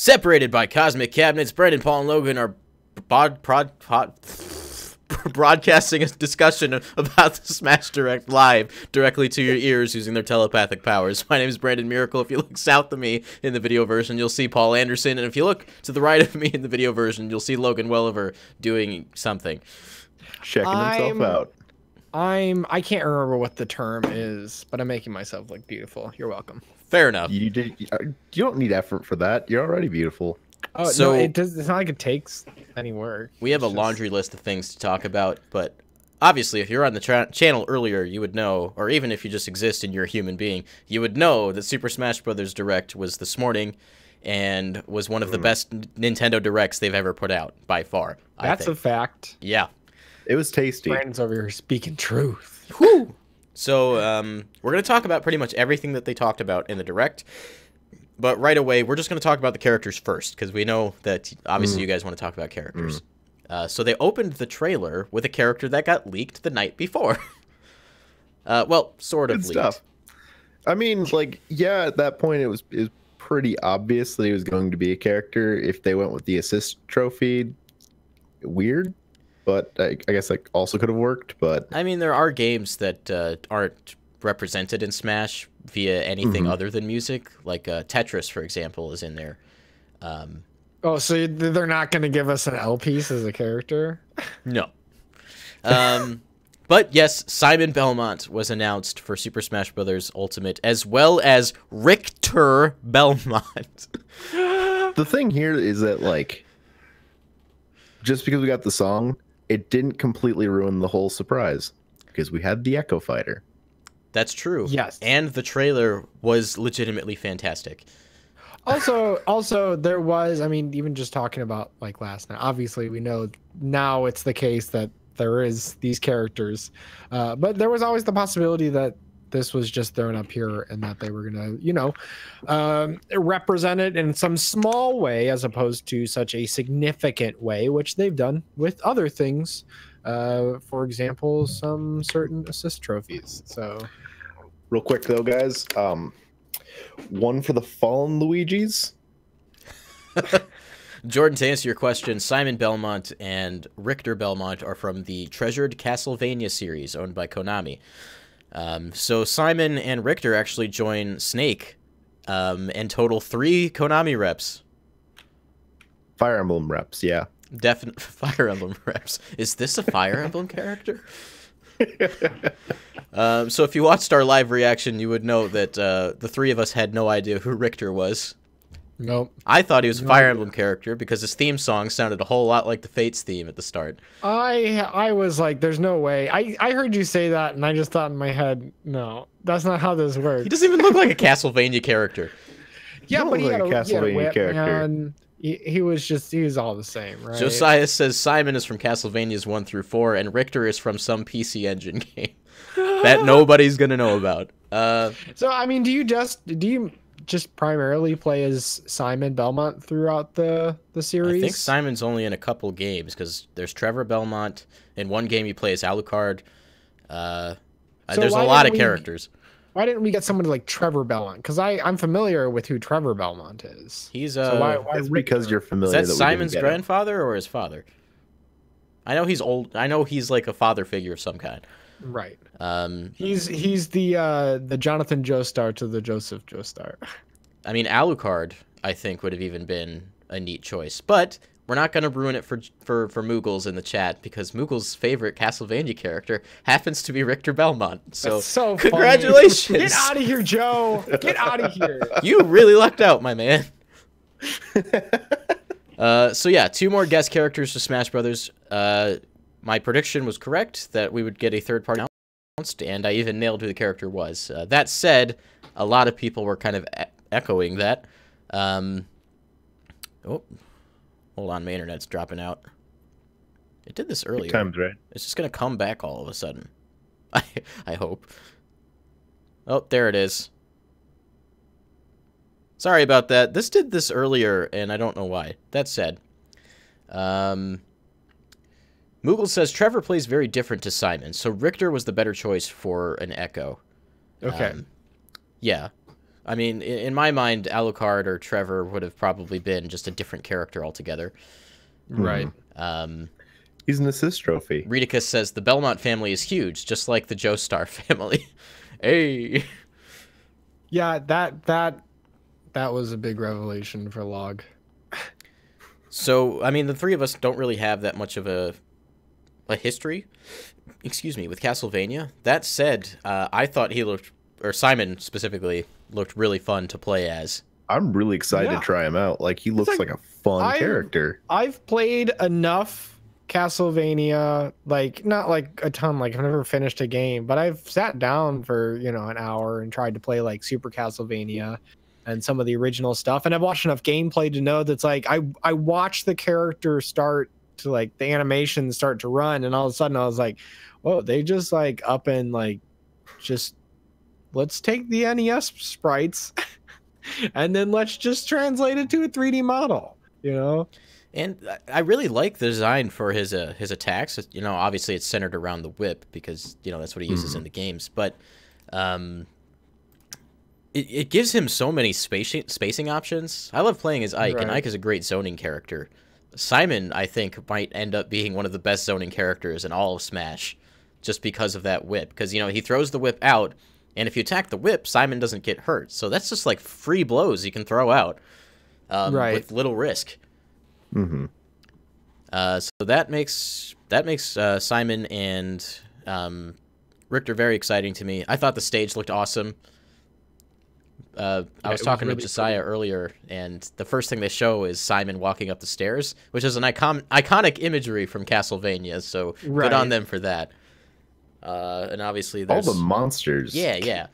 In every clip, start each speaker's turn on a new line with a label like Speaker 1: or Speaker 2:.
Speaker 1: Separated by cosmic cabinets, Brendan, Paul, and Logan are broadcasting a discussion about the Smash Direct live directly to your ears using their telepathic powers. My name is Brandon Miracle. If you look south of me in the video version, you'll see Paul Anderson, and if you look to the right of me in the video version, you'll see Logan Welliver doing something.
Speaker 2: Checking himself out.
Speaker 3: I can't remember what the term is, but I'm making myself look beautiful. You're welcome.
Speaker 1: Fair enough.
Speaker 2: You don't need effort for that. You're already beautiful.
Speaker 3: Oh,
Speaker 1: So-
Speaker 3: no, it's not like it takes any work.
Speaker 1: We have a
Speaker 3: It's just-
Speaker 1: laundry list of things to talk about, but obviously if you're on the channel earlier, you would know, or even if you just exist and you're a human being, you would know that Super Smash Bros. Direct was this morning and was one of the best Nintendo Directs they've ever put out, by far.
Speaker 3: That's a fact.
Speaker 1: Yeah.
Speaker 2: It was tasty.
Speaker 3: Brandon's over here speaking truth.
Speaker 1: Whew. So we're going to talk about pretty much everything that they talked about in the Direct. But right away, we're just going to talk about the characters first, because we know that obviously you guys want to talk about characters. So they opened the trailer with a character that got leaked the night before. Well, sort of
Speaker 2: Good
Speaker 1: leaked.
Speaker 2: stuff. I mean, like, yeah, at that point it was pretty obvious that he was going to be a character. If they went with the assist trophy, weird. But I guess that also could have worked. But
Speaker 1: I mean, there are games that aren't represented in Smash via anything other than music. Like Tetris, for example, is in there.
Speaker 3: Oh, so they're not going to give us an L piece as a character?
Speaker 1: No. But yes, Simon Belmont was announced for Super Smash Bros. Ultimate, as well as Richter Belmont.
Speaker 2: the thing here is that, like, just because we got the song, it didn't completely ruin the whole surprise. Because we had the Echo Fighter.
Speaker 1: That's true.
Speaker 3: Yes.
Speaker 1: And the trailer was legitimately fantastic.
Speaker 3: Also, there was, I mean, even just talking about, like, last night, obviously we know now it's the case that there is these characters. But there was always the possibility that this was just thrown up here and that they were going to, you know, represent it in some small way as opposed to such a significant way, which they've done with other things. For example, some certain assist trophies. So,
Speaker 2: Real quick, though, guys. One for the fallen Luigis.
Speaker 1: Jordan, to answer your question, Simon Belmont and Richter Belmont are from the Treasured Castlevania series owned by Konami. So Simon and Richter actually join Snake and total 3 Konami reps.
Speaker 2: Fire Emblem reps, yeah.
Speaker 1: Definite Fire Emblem reps. Is this a Fire Emblem character? So if you watched our live reaction, you would know that the 3 of us had no idea who Richter was.
Speaker 3: nope.
Speaker 1: I thought he was a Fire Emblem character because his theme song sounded a whole lot like the Fates theme at the start.
Speaker 3: I was like, there's no way. I heard you say that, and I just thought in my head, no, that's not how this works.
Speaker 1: He doesn't even look like a Castlevania character.
Speaker 3: Yeah,
Speaker 2: don't
Speaker 3: but he
Speaker 2: look
Speaker 3: had a
Speaker 2: like a Castlevania
Speaker 3: whip,
Speaker 2: character.
Speaker 3: man. He was all the same, right?
Speaker 1: Josiah says Simon is from Castlevanias 1 through 4, and Richter is from some PC Engine game that nobody's gonna know about.
Speaker 3: So I mean, do you just primarily play as Simon Belmont throughout the series?
Speaker 1: I think Simon's only in a couple games because there's Trevor Belmont. In one game, you play as Alucard. There's a
Speaker 3: why
Speaker 1: lot
Speaker 3: didn't
Speaker 1: of
Speaker 3: we-
Speaker 1: characters.
Speaker 3: Why didn't we get someone like Trevor Belmont? Because I'm familiar with who Trevor Belmont is.
Speaker 1: He's
Speaker 3: So why
Speaker 2: It's
Speaker 3: Richter?
Speaker 2: because you're
Speaker 1: is
Speaker 2: familiar.
Speaker 1: that
Speaker 2: we didn't
Speaker 1: Simon's
Speaker 2: get him.
Speaker 1: grandfather or his father? I know he's old. I know he's like a father figure of some kind.
Speaker 3: Right.
Speaker 1: Um,
Speaker 3: He's the Jonathan Joestar to the Joseph Joestar.
Speaker 1: I mean, Alucard, I think, would have even been a neat choice. But we're not going to ruin it for Moogles in the chat because Moogle's favorite Castlevania character happens to be Richter Belmont. So,
Speaker 3: That's so funny.
Speaker 1: congratulations.
Speaker 3: Get out of here, Joe. Get out of here.
Speaker 1: You really lucked out, my man. So yeah, 2 more guest characters to Smash Brothers. My prediction was correct that we would get a third party announced, and I even nailed who the character was. That said, a lot of people were kind of echoing that. Oh, hold on, my internet's dropping out. It did this earlier.
Speaker 2: Good times, right?
Speaker 1: It's just gonna come back all of a sudden. I hope. Oh, there it is. Sorry about that. This did this earlier, and I don't know why. That said, Moogle says Trevor plays very different to Simon, so Richter was the better choice for an Echo.
Speaker 3: Okay.
Speaker 1: Yeah. I mean, in my mind, Alucard or Trevor would have probably been just a different character altogether.
Speaker 3: Right.
Speaker 2: He's an assist trophy.
Speaker 1: Redicus says the Belmont family is huge, just like the Joestar family. Hey.
Speaker 3: Yeah, that was a big revelation for Log.
Speaker 1: So, I mean, the three of us don't really have that much of a history, with Castlevania. That said, I thought he looked, or Simon specifically, looked really fun to play as.
Speaker 2: I'm really excited to try him out. Like, he looks like a fun character.
Speaker 3: I've played enough Castlevania, like not like a ton, like I've never finished a game, but I've sat down for, you know, an hour and tried to play like Super Castlevania and some of the original stuff, and I've watched enough gameplay to know that's like I watched the character start to, like, the animation start to run, and all of a sudden I was like, whoa, they just like up and like just let's take the NES sprites and then let's just translate it to a 3D model, you know.
Speaker 1: And I really like the design for his attacks. You know, obviously it's centered around the whip because, you know, that's what he uses in the games. But it gives him so many spacing options. I love playing as Ike, and Ike is a great zoning character. Simon, I think, might end up being one of the best zoning characters in all of Smash just because of that whip. Because, you know, he throws the whip out, and if you attack the whip, Simon doesn't get hurt. So that's just like free blows you can throw out with little risk. So that makes Simon and Richter very exciting to me. I thought the stage looked awesome. I was talking to Josiah earlier, and the first thing they show is Simon walking up the stairs, which is an iconic imagery from Castlevania. So good on them for that. And obviously, there's
Speaker 2: all the monsters.
Speaker 1: Yeah.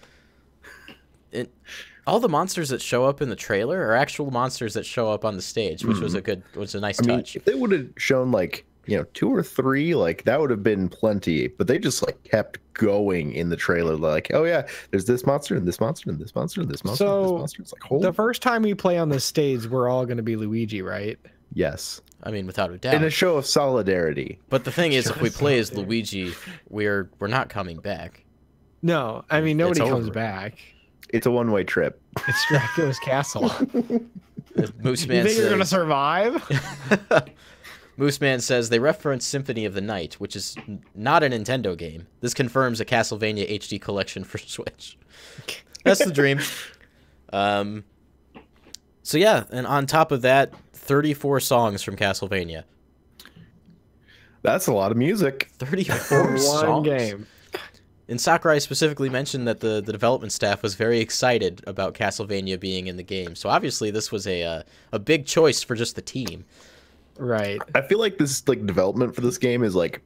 Speaker 1: All the monsters that show up in the trailer are actual monsters that show up on the stage, which was a nice touch.
Speaker 2: If they would have shown, like, you know, 2 or 3, like, that would have been plenty. But they just, like, kept going in the trailer, like, oh yeah, there's this monster and this monster and this monster and this monster and this monster. It's like, holy.
Speaker 3: The first time we play on the stage, we're all going to be Luigi, right?
Speaker 2: Yes.
Speaker 1: I mean, without a doubt.
Speaker 2: In a show of solidarity.
Speaker 1: But the thing is, if we play as Luigi, we're not coming back.
Speaker 3: No, I mean, nobody comes back.
Speaker 2: It's a one-way trip.
Speaker 3: It's Dracula's castle.
Speaker 1: Moose Man
Speaker 3: you think you're gonna survive?
Speaker 1: Moose Man says they reference Symphony of the Night, which is not a Nintendo game. This confirms a Castlevania HD collection for Switch. That's the dream. So yeah, and on top of that, 34 songs from Castlevania.
Speaker 2: That's a lot of music.
Speaker 1: 34 songs.
Speaker 3: One game.
Speaker 1: And Sakurai specifically mentioned that the development staff was very excited about Castlevania being in the game. So obviously this was a big choice for just the team.
Speaker 3: Right.
Speaker 2: I feel like this, like, development for this game is like,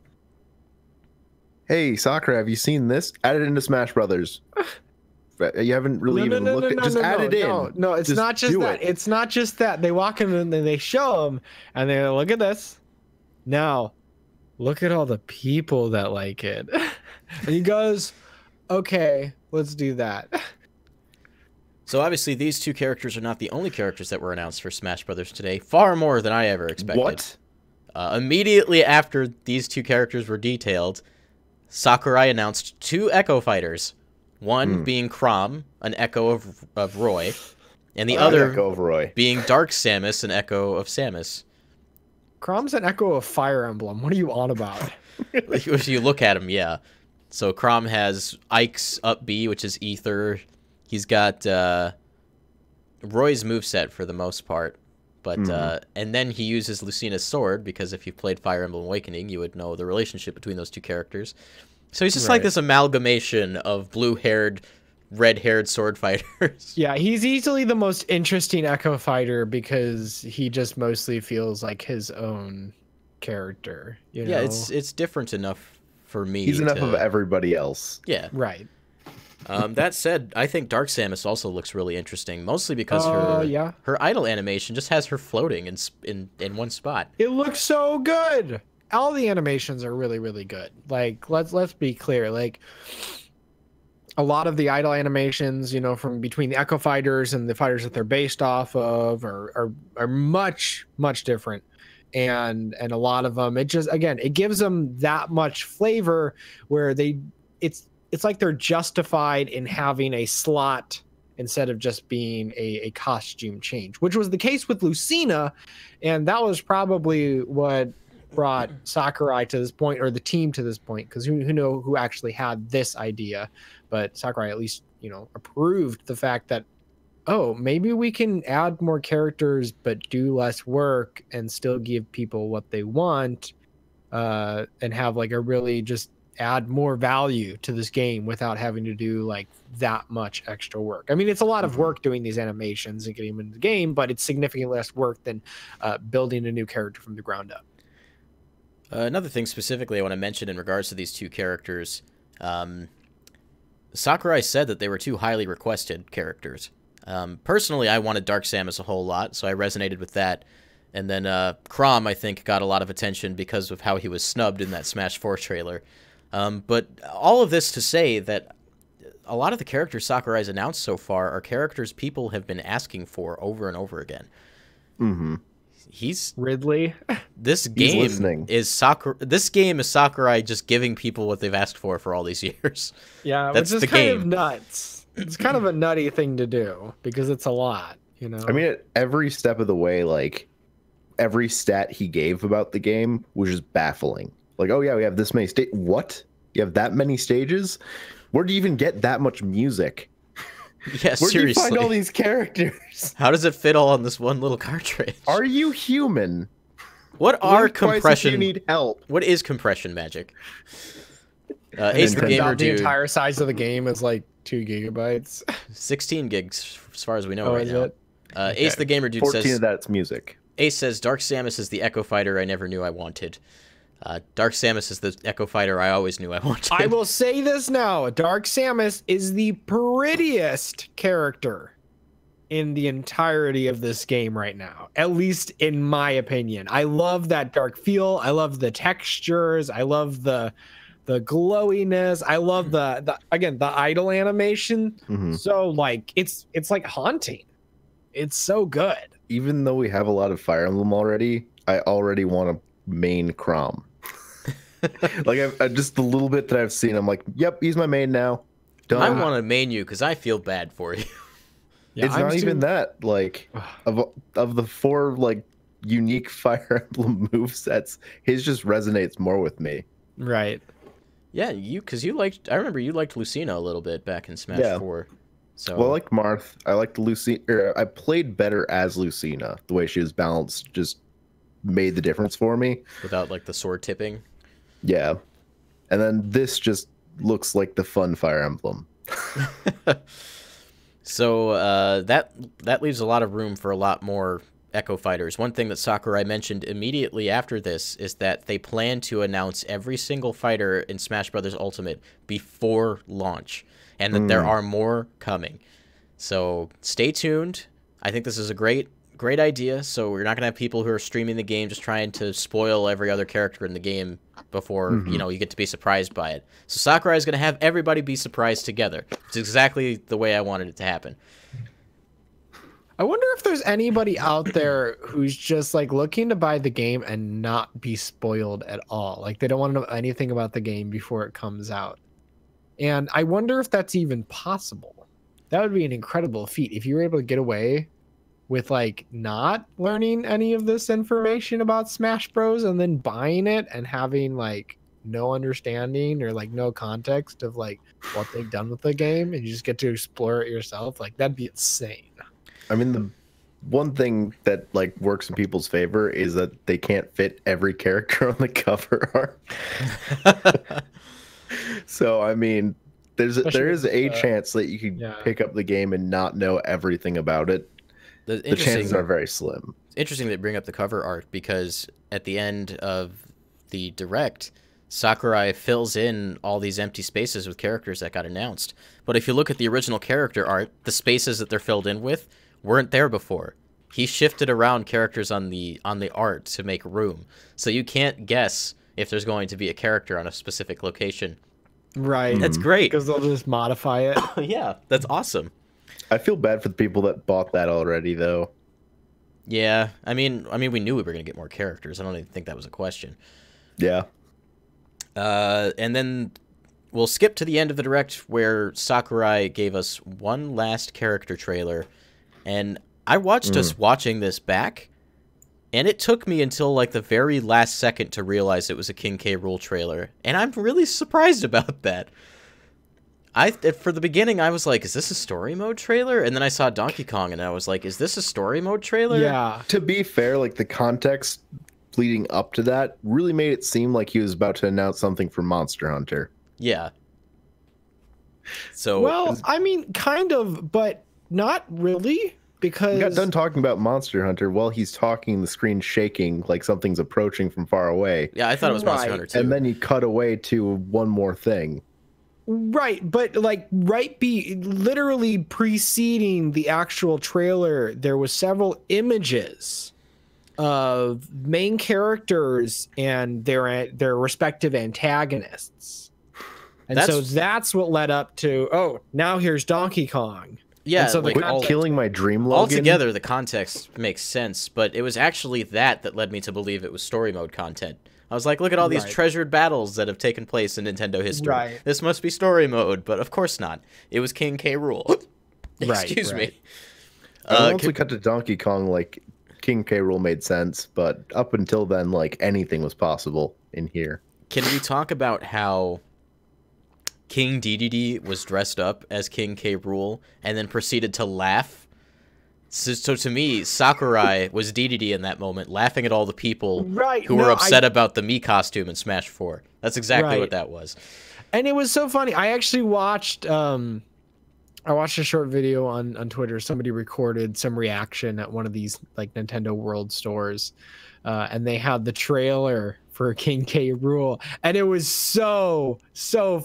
Speaker 2: hey, Sakurai, have you seen this? Add it into Smash Brothers. You haven't really even looked at. Just add it in.
Speaker 3: No, it's not just that. It's not just that. They walk in and then they show them, and they look at this. Now, look at all the people that like it. And he goes, okay, let's do that.
Speaker 1: So obviously these two characters are not the only characters that were announced for Smash Brothers today. Far more than I ever expected.
Speaker 2: What?
Speaker 1: Immediately after these two characters were detailed, Sakurai announced 2 Echo Fighters. One being Chrom, an echo of Roy, and the other
Speaker 2: echo of Roy.
Speaker 1: being Dark Samus, an echo of Samus.
Speaker 3: Chrom's an echo of Fire Emblem. What are you on about?
Speaker 1: If you look at him, yeah. So Chrom has Ike's up B, which is Ether. He's got Roy's moveset for the most part. But and then he uses Lucina's sword, because if you've played Fire Emblem Awakening, you would know the relationship between those two characters. So he's just like this amalgamation of blue-haired, red-haired sword fighters.
Speaker 3: Yeah, he's easily the most interesting Echo Fighter because he just mostly feels like his own character. You know?
Speaker 1: Yeah, it's different enough for me.
Speaker 2: He's enough of everybody else.
Speaker 1: Yeah.
Speaker 3: Right.
Speaker 1: That said, I think Dark Samus also looks really interesting, mostly because her idle animation just has her floating in one spot.
Speaker 3: It looks so good. All the animations are really, really good. Like, let's be clear. Like, a lot of the idle animations, you know, from between the Echo Fighters and the fighters that they're based off of are much, much different. And a lot of them, it just, again, it gives them that much flavor where it's like they're justified in having a slot instead of just being a costume change, which was the case with Lucina. And that was probably what brought Sakurai to this point, or the team to this point, because who actually had this idea. But Sakurai at least, approved the fact that, oh, maybe we can add more characters but do less work and still give people what they want, and have like a really just add more value to this game without having to do like that much extra work. I mean, it's a lot of work doing these animations and getting them into the game, but it's significantly less work than building a new character from the ground up.
Speaker 1: Another thing specifically I want to mention in regards to these two characters, Sakurai said that they were two highly requested characters. Personally, I wanted Dark Samus a whole lot, so I resonated with that. And then Chrom, I think, got a lot of attention because of how he was snubbed in that Smash 4 trailer. But all of this to say that a lot of the characters Sakurai's announced so far are characters people have been asking for over and over again.
Speaker 2: Mm-hmm.
Speaker 1: He's
Speaker 3: Ridley.
Speaker 1: This game
Speaker 2: listening.
Speaker 1: is Sakurai just giving people what they've asked for all these years.
Speaker 3: Yeah,
Speaker 1: That's
Speaker 3: which is
Speaker 1: the
Speaker 3: kind
Speaker 1: game.
Speaker 3: of nuts. It's kind of a nutty thing to do because it's a lot,
Speaker 2: I mean, at every step of the way, like every stat he gave about the game was just baffling. Like, oh yeah, we have this many What? You have that many stages? Where do you even get that much music?
Speaker 1: Yeah,
Speaker 2: Where do you
Speaker 1: seriously.
Speaker 2: find all these characters?
Speaker 1: How does it fit all on this one little cartridge?
Speaker 2: Are you human?
Speaker 1: What are
Speaker 2: Blink twice if
Speaker 1: compression?
Speaker 2: You need help.
Speaker 1: What is compression magic? Ace the
Speaker 2: Nintendo.
Speaker 1: Gamer
Speaker 3: the
Speaker 1: Dude,
Speaker 3: entire size of the game is like 2 gigabytes.
Speaker 1: 16 gigs as far as we know
Speaker 3: Oh,
Speaker 1: right
Speaker 3: is
Speaker 1: now.
Speaker 3: it?
Speaker 1: Ace the Gamer Dude
Speaker 2: 14
Speaker 1: says,
Speaker 2: of that's music.
Speaker 1: Ace says, Dark Samus is the Echo Fighter I never knew I wanted. Dark Samus is the Echo Fighter I always knew I wanted.
Speaker 3: I will say this now. Dark Samus is the prettiest character in the entirety of this game right now, at least in my opinion. I love that dark feel. I love the textures. I love the glowiness. I love the idle animation.
Speaker 2: Mhm.
Speaker 3: So like it's like haunting. It's so good.
Speaker 2: Even though we have a lot of Fire Emblem already, I already want a main Chrom. Like I just the little bit that I've seen, I'm like, yep, he's my main now. Done.
Speaker 1: I want to main you because I feel bad for you.
Speaker 3: Yeah,
Speaker 2: It's
Speaker 3: I'm
Speaker 2: not even
Speaker 3: too-
Speaker 2: that. Like of the 4 like unique Fire Emblem movesets, his just resonates more with me.
Speaker 3: Right.
Speaker 1: Yeah, because you liked. I remember you liked Lucina a little bit back in Smash
Speaker 2: Yeah.
Speaker 1: 4. So
Speaker 2: Well, I like Marth. I liked Lucina. I played better as Lucina. The way she was balanced just made the difference for me.
Speaker 1: without like the sword tipping.
Speaker 2: Yeah. And then this just looks like the fun Fire Emblem.
Speaker 1: So that leaves a lot of room for a lot more Echo Fighters. One thing that Sakurai mentioned immediately after this is that they plan to announce every single fighter in Smash Bros. Ultimate before launch, and that there are more coming. So stay tuned. I think this is a great idea. So we're not gonna have people who are streaming the game just trying to spoil every other character in the game before you get to be surprised by it. So Sakurai is gonna have everybody be surprised together. It's exactly the way I wanted it to happen.
Speaker 3: I wonder if there's anybody out there who's just like looking to buy the game and not be spoiled at all. Like they don't want to know anything about the game before it comes out. And I wonder if that's even possible. That would be an incredible feat if you were able to get away with like not learning any of this information about Smash Bros. And then buying it and having like no understanding or like no context of like what they've done with the game, and you just get to explore it yourself. Like that'd be insane.
Speaker 2: I mean, the one thing that like works in people's favor is that they can't fit every character on the cover art. So I mean, there is a chance that you could pick up the game and not know everything about it. The chances are very slim.
Speaker 1: It's interesting they bring up the cover art because at the end of the Direct, Sakurai fills in all these empty spaces with characters that got announced. But if you look at the original character art, the spaces that they're filled in with weren't there before. He shifted around characters on the art to make room. So you can't guess if there's going to be a character on a specific location.
Speaker 3: Right.
Speaker 1: That's great.
Speaker 3: Because they'll just modify it.
Speaker 1: Yeah, that's awesome.
Speaker 2: I feel bad for the people that bought that already, though.
Speaker 1: Yeah, I mean, we knew we were going to get more characters. I don't even think that was a question.
Speaker 2: Yeah.
Speaker 1: And then we'll skip to the end of the direct where Sakurai gave us one last character trailer, and I watched us watching this back, and it took me until like the very last second to realize it was a King K. Rool trailer, and I'm really surprised about that. For the beginning, I was like, is this a story mode trailer? And then I saw Donkey Kong, and I was like, is this a story mode trailer?
Speaker 3: Yeah.
Speaker 2: To be fair, like the context leading up to that really made it seem like he was about to announce something for Monster Hunter.
Speaker 1: Yeah. So
Speaker 3: Well, I mean, kind of, but not really, because
Speaker 2: He got done talking about Monster Hunter while he's talking, the screen shaking like something's approaching from far away.
Speaker 1: yeah, I thought it was Monster
Speaker 3: Right.
Speaker 1: Hunter too.
Speaker 2: And then you cut away to one more thing.
Speaker 3: Right, but like literally preceding the actual trailer, there was several images of main characters and their respective antagonists. And so that's what led up to, oh, now here's Donkey Kong.
Speaker 1: yeah,
Speaker 3: and so the
Speaker 1: like
Speaker 3: context-
Speaker 2: Killing my dream Logan.
Speaker 1: altogether, the context makes sense, but it was actually that led me to believe it was story mode content. I was like, look at all these
Speaker 3: Right.
Speaker 1: treasured battles that have taken place in Nintendo history.
Speaker 3: Right.
Speaker 1: This must be story mode, but of course not. It was King K. Rool.
Speaker 3: Right,
Speaker 1: Excuse
Speaker 3: right.
Speaker 1: me.
Speaker 2: Once we cut to Donkey Kong, like King K. Rool made sense, but up until then, like anything was possible in here.
Speaker 1: Can we talk about how King Dedede was dressed up as King K. Rool and then proceeded to laugh? So to me, Sakurai was Dedede in that moment, laughing at all the people
Speaker 3: Right,
Speaker 1: who
Speaker 3: no,
Speaker 1: were upset about the Mii costume in Smash 4. That's exactly
Speaker 3: Right.
Speaker 1: what that was.
Speaker 3: And it was so funny. I actually watched I watched a short video on Twitter. Somebody recorded some reaction at one of these like Nintendo World stores. And they had the trailer for King K. Rool. And it was so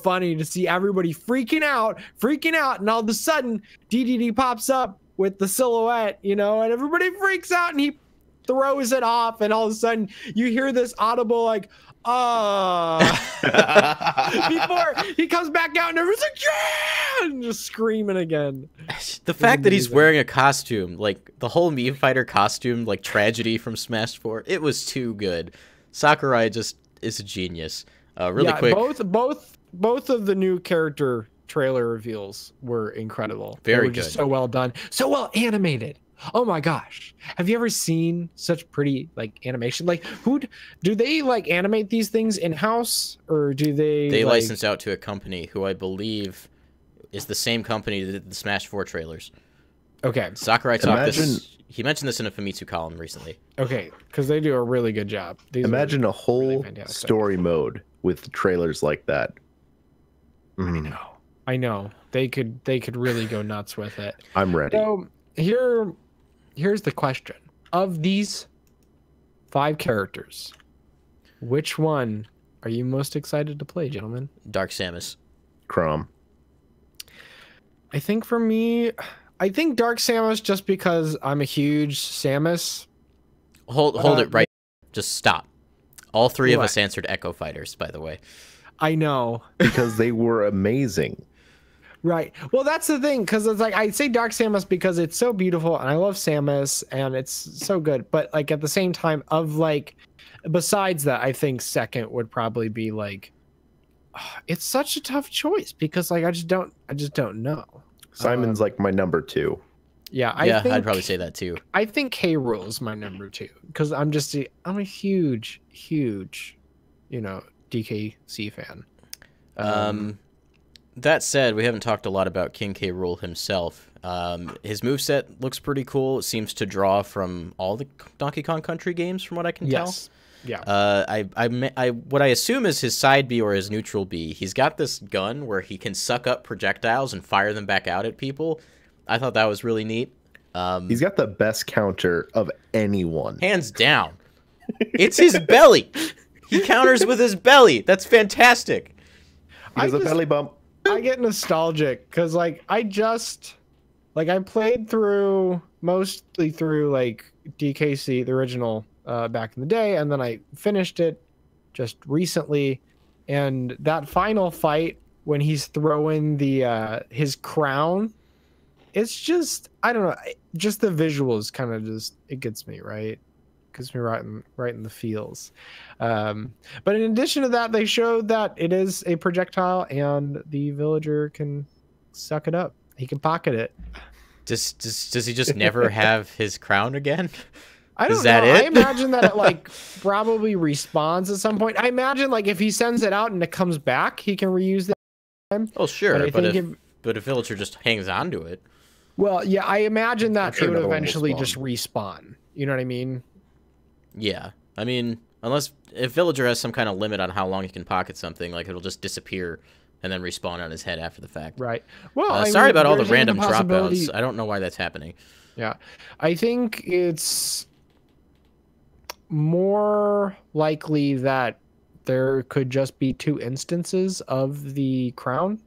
Speaker 3: funny to see everybody freaking out. And all of a sudden, DDD pops up with the silhouette, you know, and everybody freaks out and he throws it off. And all of a sudden, you hear this audible like, before he comes back out and everyone's like, yeah, and just screaming again.
Speaker 1: The fact that he's
Speaker 3: amazing.
Speaker 1: wearing a costume, like the whole Mii Fighter costume, like tragedy from Smash 4, it was too good. Sakurai just is a genius. Really quick,
Speaker 3: Both of the new character trailer reveals were incredible.
Speaker 1: Very
Speaker 3: they were just
Speaker 1: good.
Speaker 3: so well done, so well animated. Oh my gosh, have you ever seen such pretty like animation? Like, do they like animate these things in house, or do they?
Speaker 1: they
Speaker 3: like,
Speaker 1: licensed out to a company who I believe is the same company that did the Smash 4 trailers.
Speaker 3: Okay,
Speaker 1: Sakurai talked
Speaker 2: Imagine-
Speaker 1: this. He mentioned this in a Famitsu column recently.
Speaker 3: okay, because they do a really good job. These are
Speaker 2: Imagine a whole
Speaker 3: really fantastic.
Speaker 2: story mode with trailers like that.
Speaker 3: I know they could really go nuts with it.
Speaker 2: I'm ready.
Speaker 3: So here's the question: of these 5 characters, which one are you most excited to play, gentlemen?
Speaker 1: Dark Samus.
Speaker 2: Crom.
Speaker 3: I think for me, I think Dark Samus, just because I'm a huge Samus.
Speaker 1: Hold it right. Just stop. All 3 of
Speaker 3: What?
Speaker 1: us answered Echo Fighters, by the way.
Speaker 3: I know,
Speaker 2: Because they were amazing.
Speaker 3: right? Well, that's the thing, because it's like I say Dark Samus because it's so beautiful, and I love Samus, and it's so good. But like at the same time, besides that, I think second would probably be like, it's such a tough choice because like I just don't know.
Speaker 2: Simon's like my number 2.
Speaker 3: Yeah,
Speaker 1: Yeah,
Speaker 3: think,
Speaker 1: I'd probably say that too.
Speaker 3: I think K. Rool is my number 2 because I'm a huge, you know, DKC fan.
Speaker 1: That said, we haven't talked a lot about King K. Rool himself. His moveset looks pretty cool. It seems to draw from all the Donkey Kong Country games, from what I can tell.
Speaker 3: Yeah.
Speaker 1: What I assume is his side B or his neutral B. He's got this gun where he can suck up projectiles and fire them back out at people. I thought that was really neat.
Speaker 2: He's got the best counter of anyone.
Speaker 1: Hands down. It's his belly. He counters with his belly. That's fantastic.
Speaker 2: He does a belly bump.
Speaker 3: I get nostalgic because like I played mostly through like DKC, the original, back in the day, and then I finished it just recently, and that final fight when he's throwing the his crown, it's just, I don't know, just the visuals kind of just, it gets me, right? gives me right in the feels. But in addition to that, they showed that it is a projectile and the villager can suck it up. He can pocket it.
Speaker 1: Does he just never have his crown again?
Speaker 3: I don't
Speaker 1: Is that
Speaker 3: know.
Speaker 1: it?
Speaker 3: I imagine that it like probably respawns at some point. I imagine like if he sends it out and it comes back, he can reuse it.
Speaker 1: Oh, sure,
Speaker 3: But
Speaker 1: but if villager just hangs on to it.
Speaker 3: well, yeah, I imagine that
Speaker 2: sure
Speaker 3: it would
Speaker 2: another one will
Speaker 3: eventually
Speaker 2: spawn.
Speaker 3: just respawn. You know what I mean?
Speaker 1: Yeah, I mean, unless if villager has some kind of limit on how long he can pocket something, like it'll just disappear and then respawn on his head after the fact.
Speaker 3: Right. Well, I
Speaker 1: Sorry
Speaker 3: mean,
Speaker 1: about all the
Speaker 3: there's even
Speaker 1: random
Speaker 3: possibility-
Speaker 1: dropouts. I don't know why that's happening.
Speaker 3: Yeah, I think it's more likely that there could just be 2 instances of the crown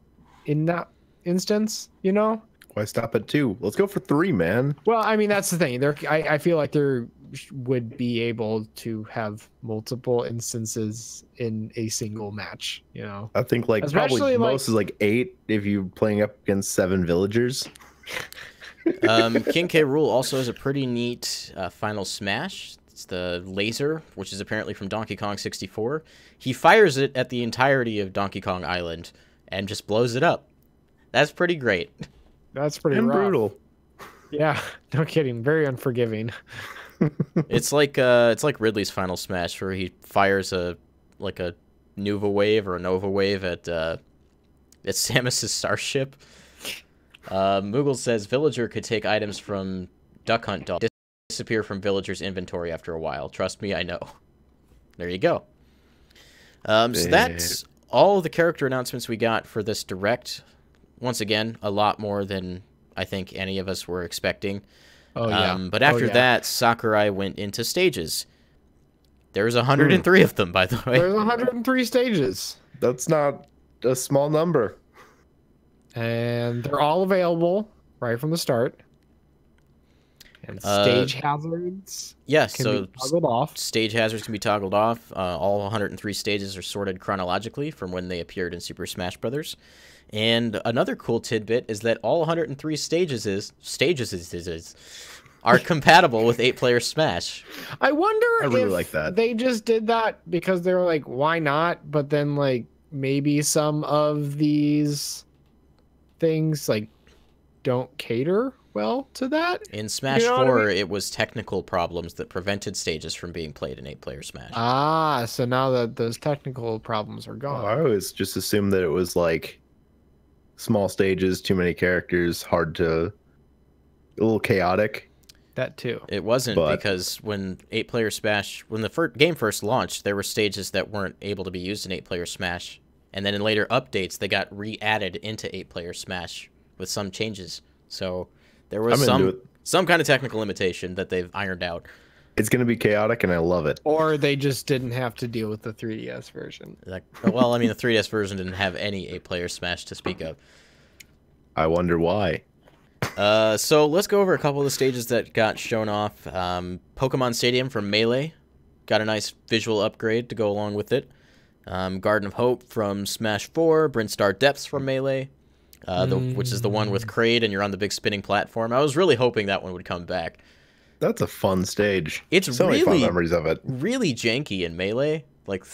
Speaker 3: in that instance, you know?
Speaker 2: Why stop at 2? Let's go for 3, man.
Speaker 3: Well, I mean, that's the thing. I feel like there would be able to have multiple instances in a single match, you know?
Speaker 2: I think like
Speaker 3: Especially,
Speaker 2: probably
Speaker 3: like-
Speaker 2: most is like 8 if you're playing up against 7 villagers.
Speaker 1: King K. Rool also has a pretty neat final smash. It's the laser, which is apparently from Donkey Kong 64. He fires it at the entirety of Donkey Kong Island and just blows it up. That's pretty great.
Speaker 3: That's pretty
Speaker 2: And
Speaker 3: rough.
Speaker 2: brutal.
Speaker 3: Yeah, no kidding. Very unforgiving.
Speaker 1: It's like Ridley's final smash where he fires a Nova wave or a Nova wave at Samus's starship. Moogle says villager could take items from Duck Hunt Doll, disappear from villager's inventory after a while. Trust me, I know. There you go. So that's all of the character announcements we got for this direct. Once again, a lot more than I think any of us were expecting.
Speaker 3: Oh, yeah.
Speaker 1: But after that, Sakurai went into stages. There's 103 of them, by the way.
Speaker 3: There's 103 stages.
Speaker 2: That's not a small number.
Speaker 3: And they're all available right from the start. And stage hazards
Speaker 1: Yes,
Speaker 3: can
Speaker 1: so
Speaker 3: be toggled off.
Speaker 1: stage hazards can be toggled off. All 103 stages are sorted chronologically from when they appeared in Super Smash Bros. And another cool tidbit is that all 103 stages are compatible with 8-player Smash.
Speaker 3: I wonder
Speaker 2: I really
Speaker 3: if
Speaker 2: like that.
Speaker 3: they just did that because they were like, why not? But then like maybe some of these things like don't cater well to that.
Speaker 1: In Smash
Speaker 3: You know what I
Speaker 1: 4, it was technical problems that prevented stages from being played in 8-player Smash.
Speaker 3: Ah, so now that those technical problems are
Speaker 2: I
Speaker 3: gone.
Speaker 2: always just assumed that it was like small stages, too many characters, a little chaotic.
Speaker 3: That too.
Speaker 1: It wasn't
Speaker 2: But-
Speaker 1: because when 8-player Smash, when the game first launched, there were stages that weren't able to be used in 8-player Smash. And then in later updates, they got re-added into 8-player Smash with some changes. So there was
Speaker 2: I'm into it.
Speaker 1: some kind of technical limitation that they've ironed out.
Speaker 2: It's gonna be chaotic, and I love it.
Speaker 3: Or they just didn't have to deal with the 3DS version.
Speaker 1: Like, well, I mean, the 3DS version didn't have any 8-player Smash to speak of.
Speaker 2: I wonder why.
Speaker 1: So let's go over a couple of the stages that got shown off. Pokemon Stadium from Melee got a nice visual upgrade to go along with it. Garden of Hope from Smash 4, Brinstar Depths from Melee, which is the one with Kraid and you're on the big spinning platform. I was really hoping that one would come back.
Speaker 2: That's a fun stage.
Speaker 1: It's
Speaker 2: So many fun
Speaker 1: really,
Speaker 2: memories of it.
Speaker 1: really janky in Melee. Like,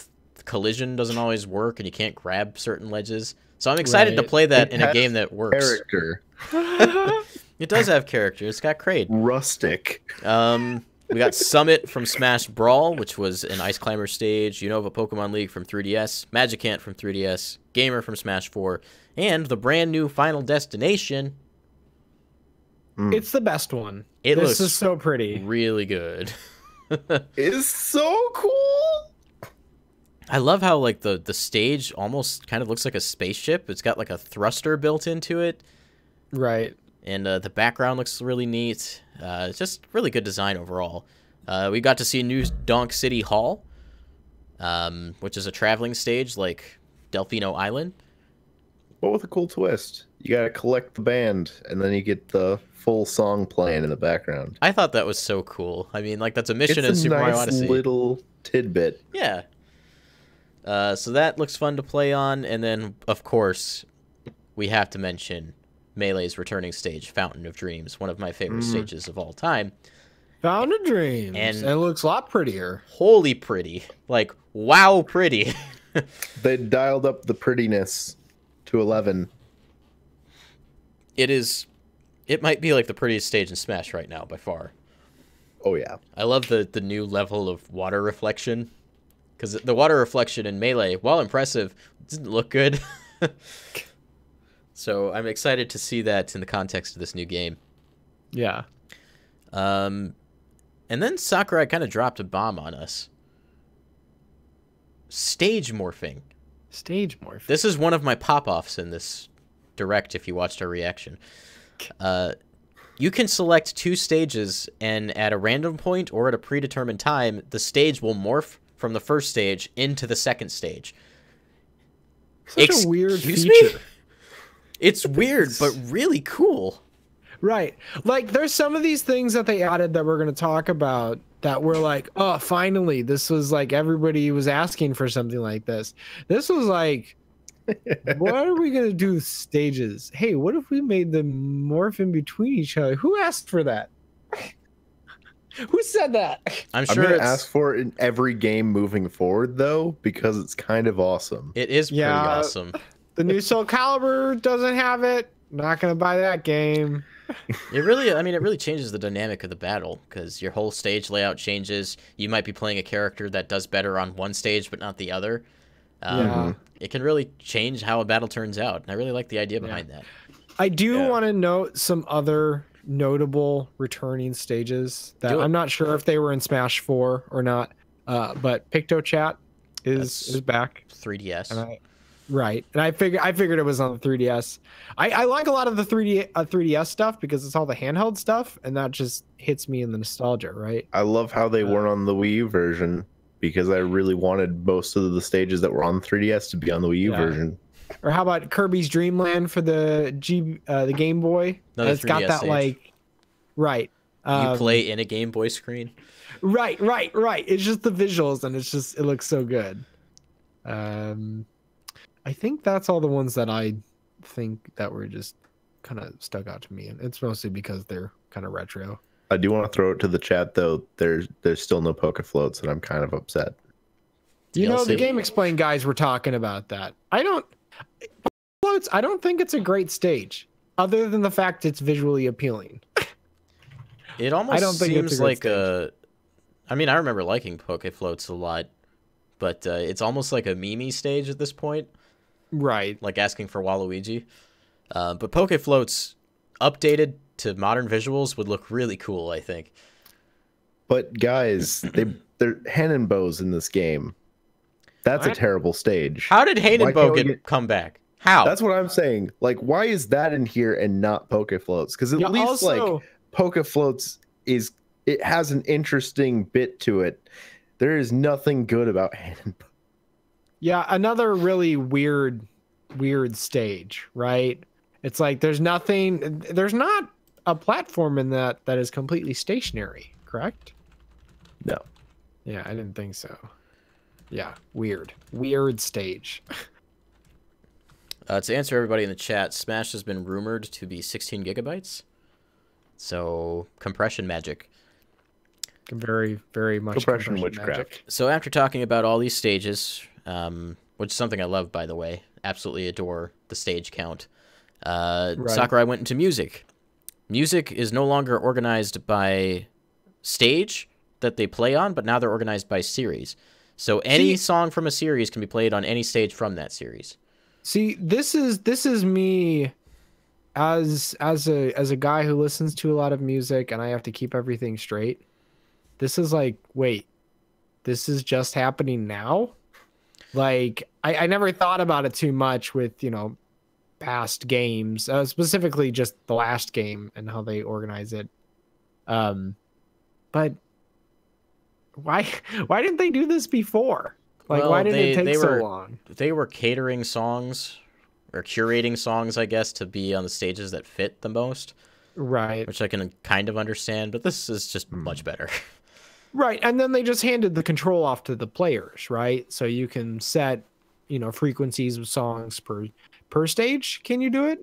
Speaker 1: collision doesn't always work and you can't grab certain ledges. So I'm excited to
Speaker 3: Right.
Speaker 1: play that
Speaker 2: It
Speaker 1: in a
Speaker 2: has
Speaker 1: game that works.
Speaker 2: Character.
Speaker 1: It does have character. It's got Kraid.
Speaker 2: Rustic.
Speaker 1: We got Summit from Smash Brawl, which was an Ice Climber stage, Unova Pokemon League from 3DS, Magicant from 3DS, Gamer from Smash 4, and the brand new Final Destination.
Speaker 3: It's the best one.
Speaker 1: It
Speaker 3: this
Speaker 1: looks
Speaker 3: is so pretty.
Speaker 1: really good.
Speaker 2: It's so cool.
Speaker 1: I love how like the stage almost kind of looks like a spaceship. It's got like a thruster built into it,
Speaker 3: Right.
Speaker 1: and the background looks really neat. It's just really good design overall. We got to see new Donk City Hall, which is a traveling stage like Delfino Island.
Speaker 2: But with a cool twist. You gotta collect the band, and then you get the full song playing in the background.
Speaker 1: I thought that was so cool. I mean, like that's a mission in
Speaker 2: It's a
Speaker 1: Super Mario
Speaker 2: nice
Speaker 1: Odyssey.
Speaker 2: little tidbit.
Speaker 1: Yeah. So that looks fun to play on, and then of course we have to mention Melee's returning stage, Fountain of Dreams, one of my favorite stages of all time.
Speaker 3: Found a Dreams.
Speaker 1: And-
Speaker 3: And it looks a lot prettier.
Speaker 1: Holy pretty. Like, wow pretty.
Speaker 2: They dialed up the prettiness to 11.
Speaker 1: It might be like the prettiest stage in Smash right now by far.
Speaker 2: Oh yeah.
Speaker 1: I love the new level of water reflection, because the water reflection in Melee, while impressive, didn't look good. So I'm excited to see that in the context of this new game.
Speaker 3: Yeah.
Speaker 1: And then Sakurai kind of dropped a bomb on us. Stage morphing.
Speaker 3: Stage morph.
Speaker 1: This is one of my pop-offs in this direct if you watched our reaction. You can select 2 stages, and at a random point or at a predetermined time, the stage will morph from the first stage into the second stage.
Speaker 3: Such a weird
Speaker 1: Excuse
Speaker 3: feature.
Speaker 1: me? It's weird, but really cool.
Speaker 3: Right. Like, there's some of these things that they added that we're going to talk about that were like, oh, finally, this was like everybody was asking for something like this. This was like, what are we going to do with stages? Hey, what if we made them morph in between each other? Who asked for that? Who said that?
Speaker 1: I'm
Speaker 2: I'm
Speaker 1: sure
Speaker 2: gonna
Speaker 1: it's,
Speaker 2: ask for it in every game moving forward, though, because it's kind of awesome.
Speaker 1: it is pretty
Speaker 3: Yeah.
Speaker 1: awesome.
Speaker 3: The new Soul Calibur doesn't have it. Not going to buy that game.
Speaker 1: It really changes the dynamic of the battle, because your whole stage layout changes. You might be playing a character that does better on one stage but not the other.
Speaker 3: Yeah.
Speaker 1: It can really change how a battle turns out, and I really like the idea behind that.
Speaker 3: I do
Speaker 2: Yeah.
Speaker 3: want to note some other notable returning stages that
Speaker 1: Do it.
Speaker 3: I'm not sure if they were in Smash 4 or not. But PictoChat
Speaker 1: That's-
Speaker 3: is back.
Speaker 1: 3DS.
Speaker 3: And I figured it was on the 3DS. I like a lot of the 3DS stuff because it's all the handheld stuff, and that just hits me in the nostalgia, right?
Speaker 2: I love how they weren't on the Wii U version, because I really wanted most of the stages that were on 3DS to be on the Wii U
Speaker 3: Yeah.
Speaker 2: version.
Speaker 3: Or how about Kirby's Dream Land for the Game Boy?
Speaker 1: Another
Speaker 3: It's got
Speaker 1: 3DS
Speaker 3: that
Speaker 1: stage.
Speaker 3: like, right.
Speaker 1: You play in a Game Boy screen.
Speaker 3: Right. It's just the visuals, and it looks so good. I think that's all the ones that I think that were just kind of stuck out to me, and it's mostly because they're kind of retro.
Speaker 2: I do want to throw it to the chat, though. There's still no Poke Floats, and I'm kind of upset.
Speaker 3: You know, the
Speaker 1: DLC.
Speaker 3: Game Explain guys were talking about that. I don't think it's a great stage, other than the fact it's visually appealing.
Speaker 1: It almost
Speaker 3: don't think it's a
Speaker 1: seems
Speaker 3: good
Speaker 1: like
Speaker 3: stage.
Speaker 1: I mean, I remember liking Poke Floats a lot, but it's almost like a Mimi stage at this point,
Speaker 3: Right.
Speaker 1: like asking for Waluigi. But Poke Floats updated to modern visuals would look really cool, I think.
Speaker 2: But guys, they're Hannonbows in this game. That's a
Speaker 3: What?
Speaker 2: terrible stage.
Speaker 1: How did
Speaker 2: Why
Speaker 1: Hanen
Speaker 2: can't we
Speaker 1: Bogen
Speaker 2: get-
Speaker 1: come back? How?
Speaker 2: That's what I'm saying. Like, why is that in here and not Poke Floats? Because at
Speaker 3: Yeah,
Speaker 2: least
Speaker 3: also-
Speaker 2: like Poke Floats it has an interesting bit to it. There is nothing good about Hannonbow.
Speaker 3: Yeah, another really weird stage, right? It's like there's not a platform in that is completely stationary, correct?
Speaker 2: No.
Speaker 3: Yeah, I didn't think so. Yeah, weird stage.
Speaker 1: To answer everybody in the chat, Smash has been rumored to be 16 gigabytes. So, compression magic.
Speaker 3: Very, very much
Speaker 2: Compression witchcraft.
Speaker 3: magic.
Speaker 1: So after talking about all these stages, which is something I love, by the way, absolutely adore the stage count, Sakurai went into music. Music is no longer organized by stage that they play on, but now they're organized by series. So any song from a series can be played on any stage from that series.
Speaker 3: See, this is me as a guy who listens to a lot of music, and I have to keep everything straight. This is like, wait, this is just happening now? Like, I never thought about it too much with, past games, specifically just the last game and how they organize it. But why didn't they do this before? Like,
Speaker 1: Well,
Speaker 3: why didn't it take
Speaker 1: they
Speaker 3: so
Speaker 1: were-
Speaker 3: long?
Speaker 1: They were catering songs, or curating songs, I guess, to be on the stages that fit the most,
Speaker 3: Right.
Speaker 1: which I can kind of understand, but this is just much better.
Speaker 3: Right, and then they just handed the control off to the players, right? So you can set, frequencies of songs per stage. Can you do it?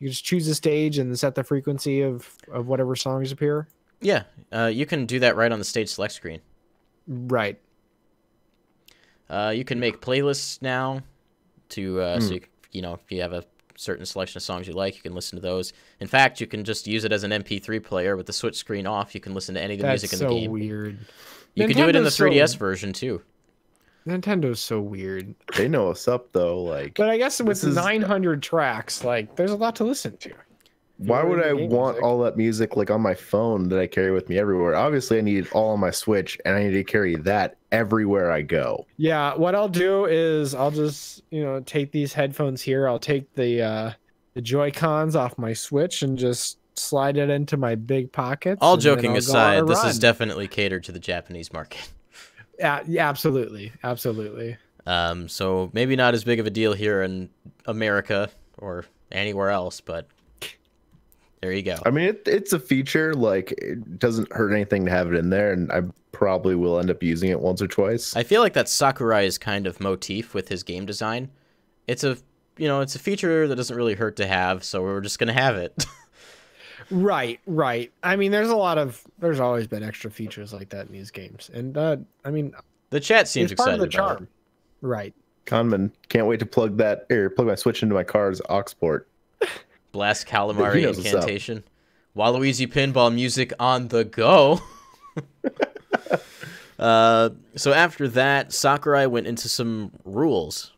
Speaker 3: You just choose a stage and set the frequency of whatever songs appear.
Speaker 1: Yeah, you can do that right on the stage select screen.
Speaker 3: Right.
Speaker 1: You can make playlists now to so you know, if you have a certain selection of songs you like, you can listen to those. In fact, you can just use it as an MP3 player with the switch screen off. You can listen to any of the music in the game.
Speaker 3: That's so weird.
Speaker 1: You can do it in the
Speaker 3: Nintendo's
Speaker 1: 3DS version too.
Speaker 3: Nintendo's so weird.
Speaker 2: They know what's up though. Like,
Speaker 3: But I guess with 900 tracks, like, there's a lot to listen to.
Speaker 2: why would I
Speaker 3: Game
Speaker 2: want
Speaker 3: music.
Speaker 2: all that music like on my phone that I carry with me everywhere? Obviously, I need it all on my Switch, and I need to carry that everywhere I go.
Speaker 3: Yeah, what I'll do is I'll just, take these headphones here. I'll take the Joy-Cons off my Switch and just slide it into my big pockets.
Speaker 1: All
Speaker 3: and then
Speaker 1: joking
Speaker 3: I'll go on
Speaker 1: aside,
Speaker 3: a
Speaker 1: this is
Speaker 3: run.
Speaker 1: definitely catered to the Japanese market.
Speaker 3: Yeah, absolutely. Absolutely.
Speaker 1: So maybe not as big of a deal here in America or anywhere else, but there you go.
Speaker 2: I mean, it's a feature. Like, it doesn't hurt anything to have it in there, and I probably will end up using it once or twice.
Speaker 1: I feel like that's Sakurai's kind of motif with his game design. It's a feature that doesn't really hurt to have, so we're just gonna have it.
Speaker 3: Right. I mean, there's always been extra features like that in these games. And, I mean,
Speaker 1: The chat seems
Speaker 3: it's part of
Speaker 1: excited
Speaker 3: the
Speaker 1: about
Speaker 3: charm. Right.
Speaker 2: Conman, can't wait to plug my Switch into my car's aux port.
Speaker 1: it. Blast
Speaker 2: He
Speaker 1: Calamari
Speaker 2: knows what's up.
Speaker 1: incantation. Waluigi pinball music on the go. So after that, Sakurai went into some rules.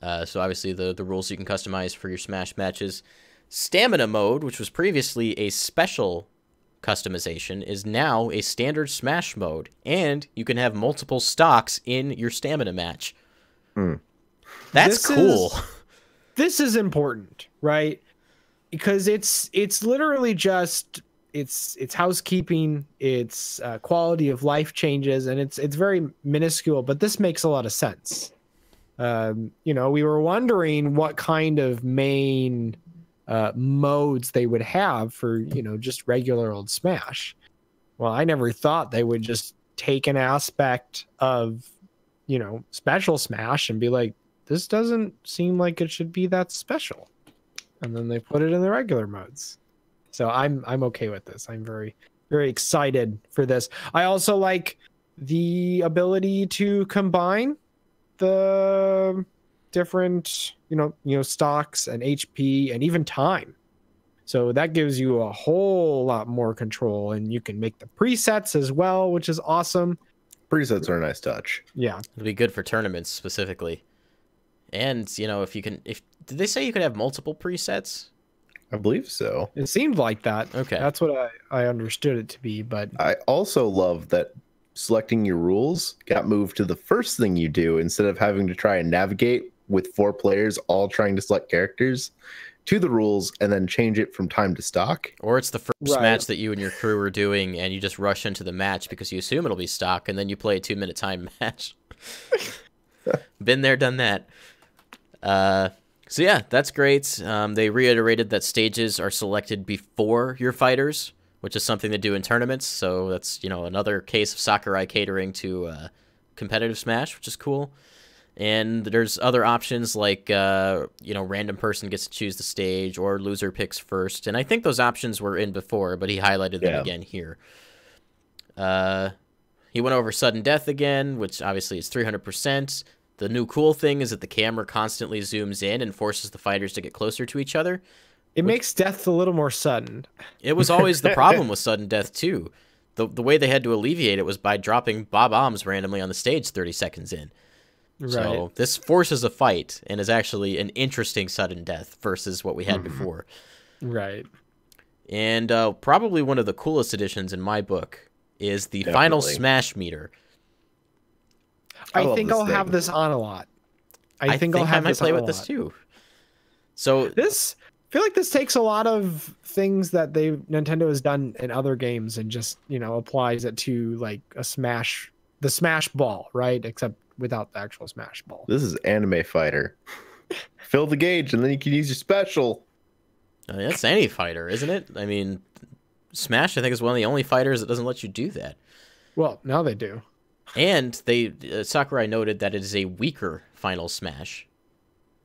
Speaker 1: So obviously the rules you can customize for your Smash matches. Stamina mode, which was previously a special customization, is now a standard Smash mode, and you can have multiple stocks in your stamina match. That's cool.
Speaker 3: This is important, right? Because it's literally just it's housekeeping, it's quality of life changes, and it's very minuscule, but this makes a lot of sense. We were wondering what kind of main modes they would have for just regular old Smash. Well, I never thought they would just take an aspect of special Smash and be like, this doesn't seem like it should be that special, and then they put it in the regular modes. So I'm okay with this. I'm very, very excited for this. I also like the ability to combine the different stocks and HP and even time. So that gives you a whole lot more control, and you can make the presets as well, which is awesome.
Speaker 2: Presets are a nice touch.
Speaker 3: Yeah.
Speaker 1: It'll be good for tournaments specifically. And, did they say you could have multiple presets?
Speaker 2: I believe so.
Speaker 3: It seemed like that.
Speaker 1: Okay.
Speaker 3: That's what I understood it to be, but
Speaker 2: I also love that selecting your rules got moved to the first thing you do instead of having to try and navigate with 4 players all trying to select characters to the rules and then change it from time to stock.
Speaker 1: Or it's the first
Speaker 3: Right.
Speaker 1: match that you and your crew are doing, and you just rush into the match because you assume it'll be stock, and then you play a 2-minute time match. Been there, done that. So yeah, that's great. They reiterated that stages are selected before your fighters, which is something they do in tournaments. So that's another case of Sakurai catering to competitive Smash, which is cool. And there's other options like random person gets to choose the stage, or loser picks first. And I think those options were in before, but he highlighted them again here. He went over sudden death again, which obviously is 300%. The new cool thing is that the camera constantly zooms in and forces the fighters to get closer to each other.
Speaker 3: it makes death a little more sudden.
Speaker 1: It was always the problem with sudden death, too. The way they had to alleviate it was by dropping bombs randomly on the stage 30 seconds in.
Speaker 3: Right.
Speaker 1: So this forces a fight and is actually an interesting sudden death versus what we had before.
Speaker 3: Right.
Speaker 1: And probably one of the coolest additions in my book is the final
Speaker 2: Definitely.
Speaker 1: Smash meter.
Speaker 2: I
Speaker 3: I
Speaker 2: love
Speaker 3: think
Speaker 2: this
Speaker 3: I'll have
Speaker 2: thing.
Speaker 3: this on a lot.
Speaker 1: I think
Speaker 3: I'll
Speaker 1: I
Speaker 3: have
Speaker 1: might
Speaker 3: this
Speaker 1: play
Speaker 3: on
Speaker 1: with
Speaker 3: a
Speaker 1: this
Speaker 3: lot.
Speaker 1: too. So
Speaker 3: I feel like this takes a lot of things that Nintendo has done in other games and just applies it to like the Smash Ball, right? Except without the actual Smash Ball.
Speaker 2: This is Anime Fighter. Fill the gauge and then you can use your special.
Speaker 1: that's any fighter, isn't it? I mean, Smash I think is one of the only fighters that doesn't let you do that.
Speaker 3: Well, now they do.
Speaker 1: And Sakurai noted that it is a weaker Final Smash.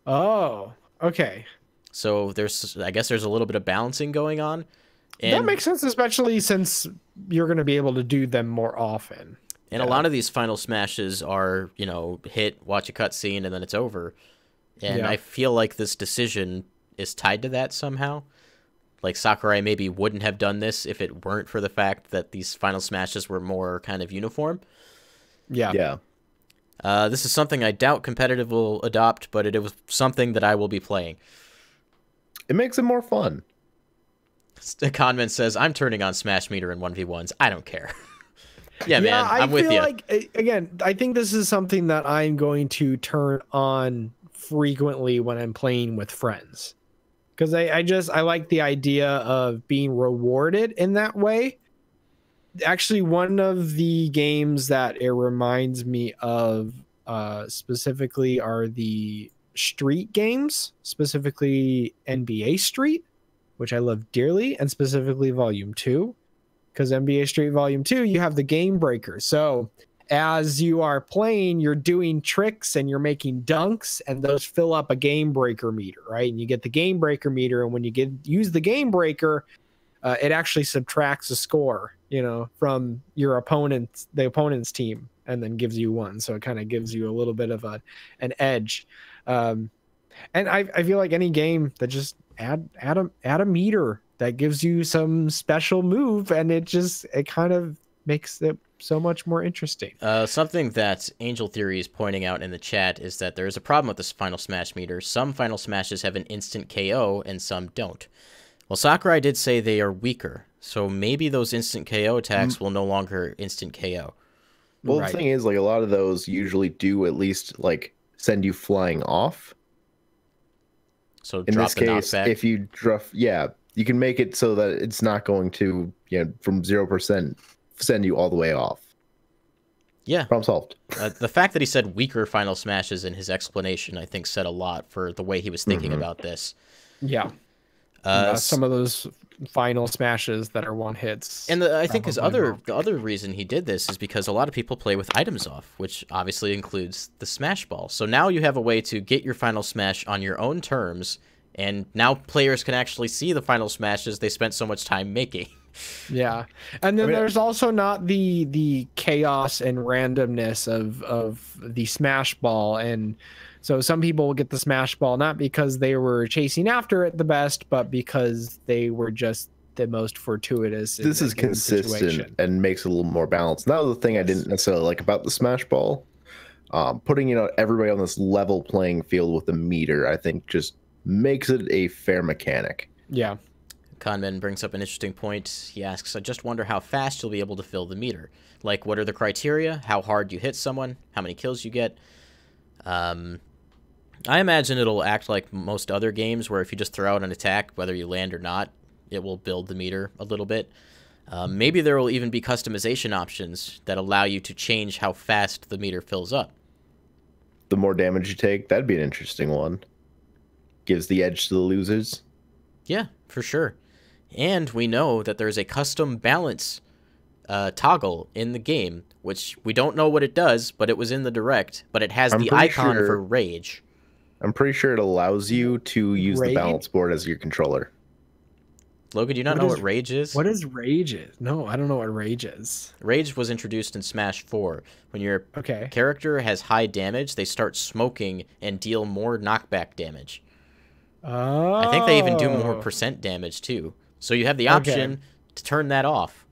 Speaker 3: Oh, okay.
Speaker 1: So I guess there's a little bit of balancing going on. And,
Speaker 3: that makes sense, especially since you're going to be able to do them more often.
Speaker 1: And a lot of these final smashes are, you know, hit, watch a cutscene, and then it's over. And I feel like this decision is tied to that somehow. Like, Sakurai maybe wouldn't have done this if it weren't for the fact that these final smashes were more kind of uniform.
Speaker 3: Yeah.
Speaker 1: This is something I doubt competitive will adopt, but it was something that I will be playing.
Speaker 2: It makes it more fun.
Speaker 1: Conman says, I'm turning on Smash Meter in 1v1s. I don't care. Yeah, man, I'm with you.
Speaker 3: Like, again, I think this is something that I'm going to turn on frequently when I'm playing with friends. Because I like the idea of being rewarded in that way. Actually, one of the games that it reminds me of specifically are the Street games, specifically NBA Street, which I love dearly, and specifically Volume 2. Because NBA Street Volume 2, you have the Game Breaker. So as you are playing, you're doing tricks and you're making dunks, and those fill up a Game Breaker meter, right? And you get the Game Breaker meter, and when you use the Game Breaker, it actually subtracts a score, you know, from your the opponent's team, and then gives you one. So it kind of gives you a little bit of an edge. And I feel like any game that just add a meter that gives you some special move, and it kind of makes it so much more interesting.
Speaker 1: Something that Angel Theory is pointing out in the chat is that there is a problem with this Final Smash meter. Some Final Smashes have an instant KO, and some don't. Well, Sakurai did say they are weaker, so maybe those instant KO attacks will no longer instant KO.
Speaker 2: Well, the thing is, like, a lot of those usually do at least, like, send you flying off.
Speaker 1: So
Speaker 2: in
Speaker 1: drop
Speaker 2: this
Speaker 1: the
Speaker 2: case,
Speaker 1: knockback.
Speaker 2: if you drop, you can make it so that it's not going to, you know, from 0% send you all the way off.
Speaker 1: Yeah.
Speaker 2: Problem solved.
Speaker 1: The fact that he said weaker Final Smashes in his explanation, I think, said a lot for the way he was thinking about this.
Speaker 3: Yeah. Some of those final smashes that are one hits.
Speaker 1: And I think the other reason he did this is because a lot of people play with items off, which obviously includes the Smash Ball. So now you have a way to get your final smash on your own terms, and now players can actually see the final smashes they spent so much time making.
Speaker 3: Yeah, and then there's also not the chaos and randomness of the Smash Ball, and so some people will get the Smash Ball not because they were chasing after it the best, but because they were just the most fortuitous.
Speaker 2: This is consistent and makes it a little more balanced. That was the thing I didn't necessarily like about the Smash Ball. Putting, you know, everybody on this level playing field with a meter, I think, just makes it a fair mechanic.
Speaker 3: Yeah.
Speaker 1: Conman brings up an interesting point. He asks, I just wonder how fast you'll be able to fill the meter. Like, what are the criteria? How hard you hit someone? How many kills you get? I imagine it'll act like most other games, where if you just throw out an attack, whether you land or not, it will build the meter a little bit. Maybe there will even be customization options that allow you to change how fast the meter fills up.
Speaker 2: The more damage you take, that'd be an interesting one. Gives the edge to the losers.
Speaker 1: Yeah, for sure. And we know that there's a custom balance toggle in the game, which we don't know what it does, but it was in the Direct, but it has the icon for Rage.
Speaker 2: I'm pretty sure it allows you to use the balance board as your controller.
Speaker 1: Logan, do you not know what Rage is?
Speaker 3: What is Rage? No, I don't know what Rage is.
Speaker 1: Rage was introduced in Smash 4. When your character has high damage, they start smoking and deal more knockback damage.
Speaker 3: Oh.
Speaker 1: I think they even do more percent damage, too. So you have the option to turn that off.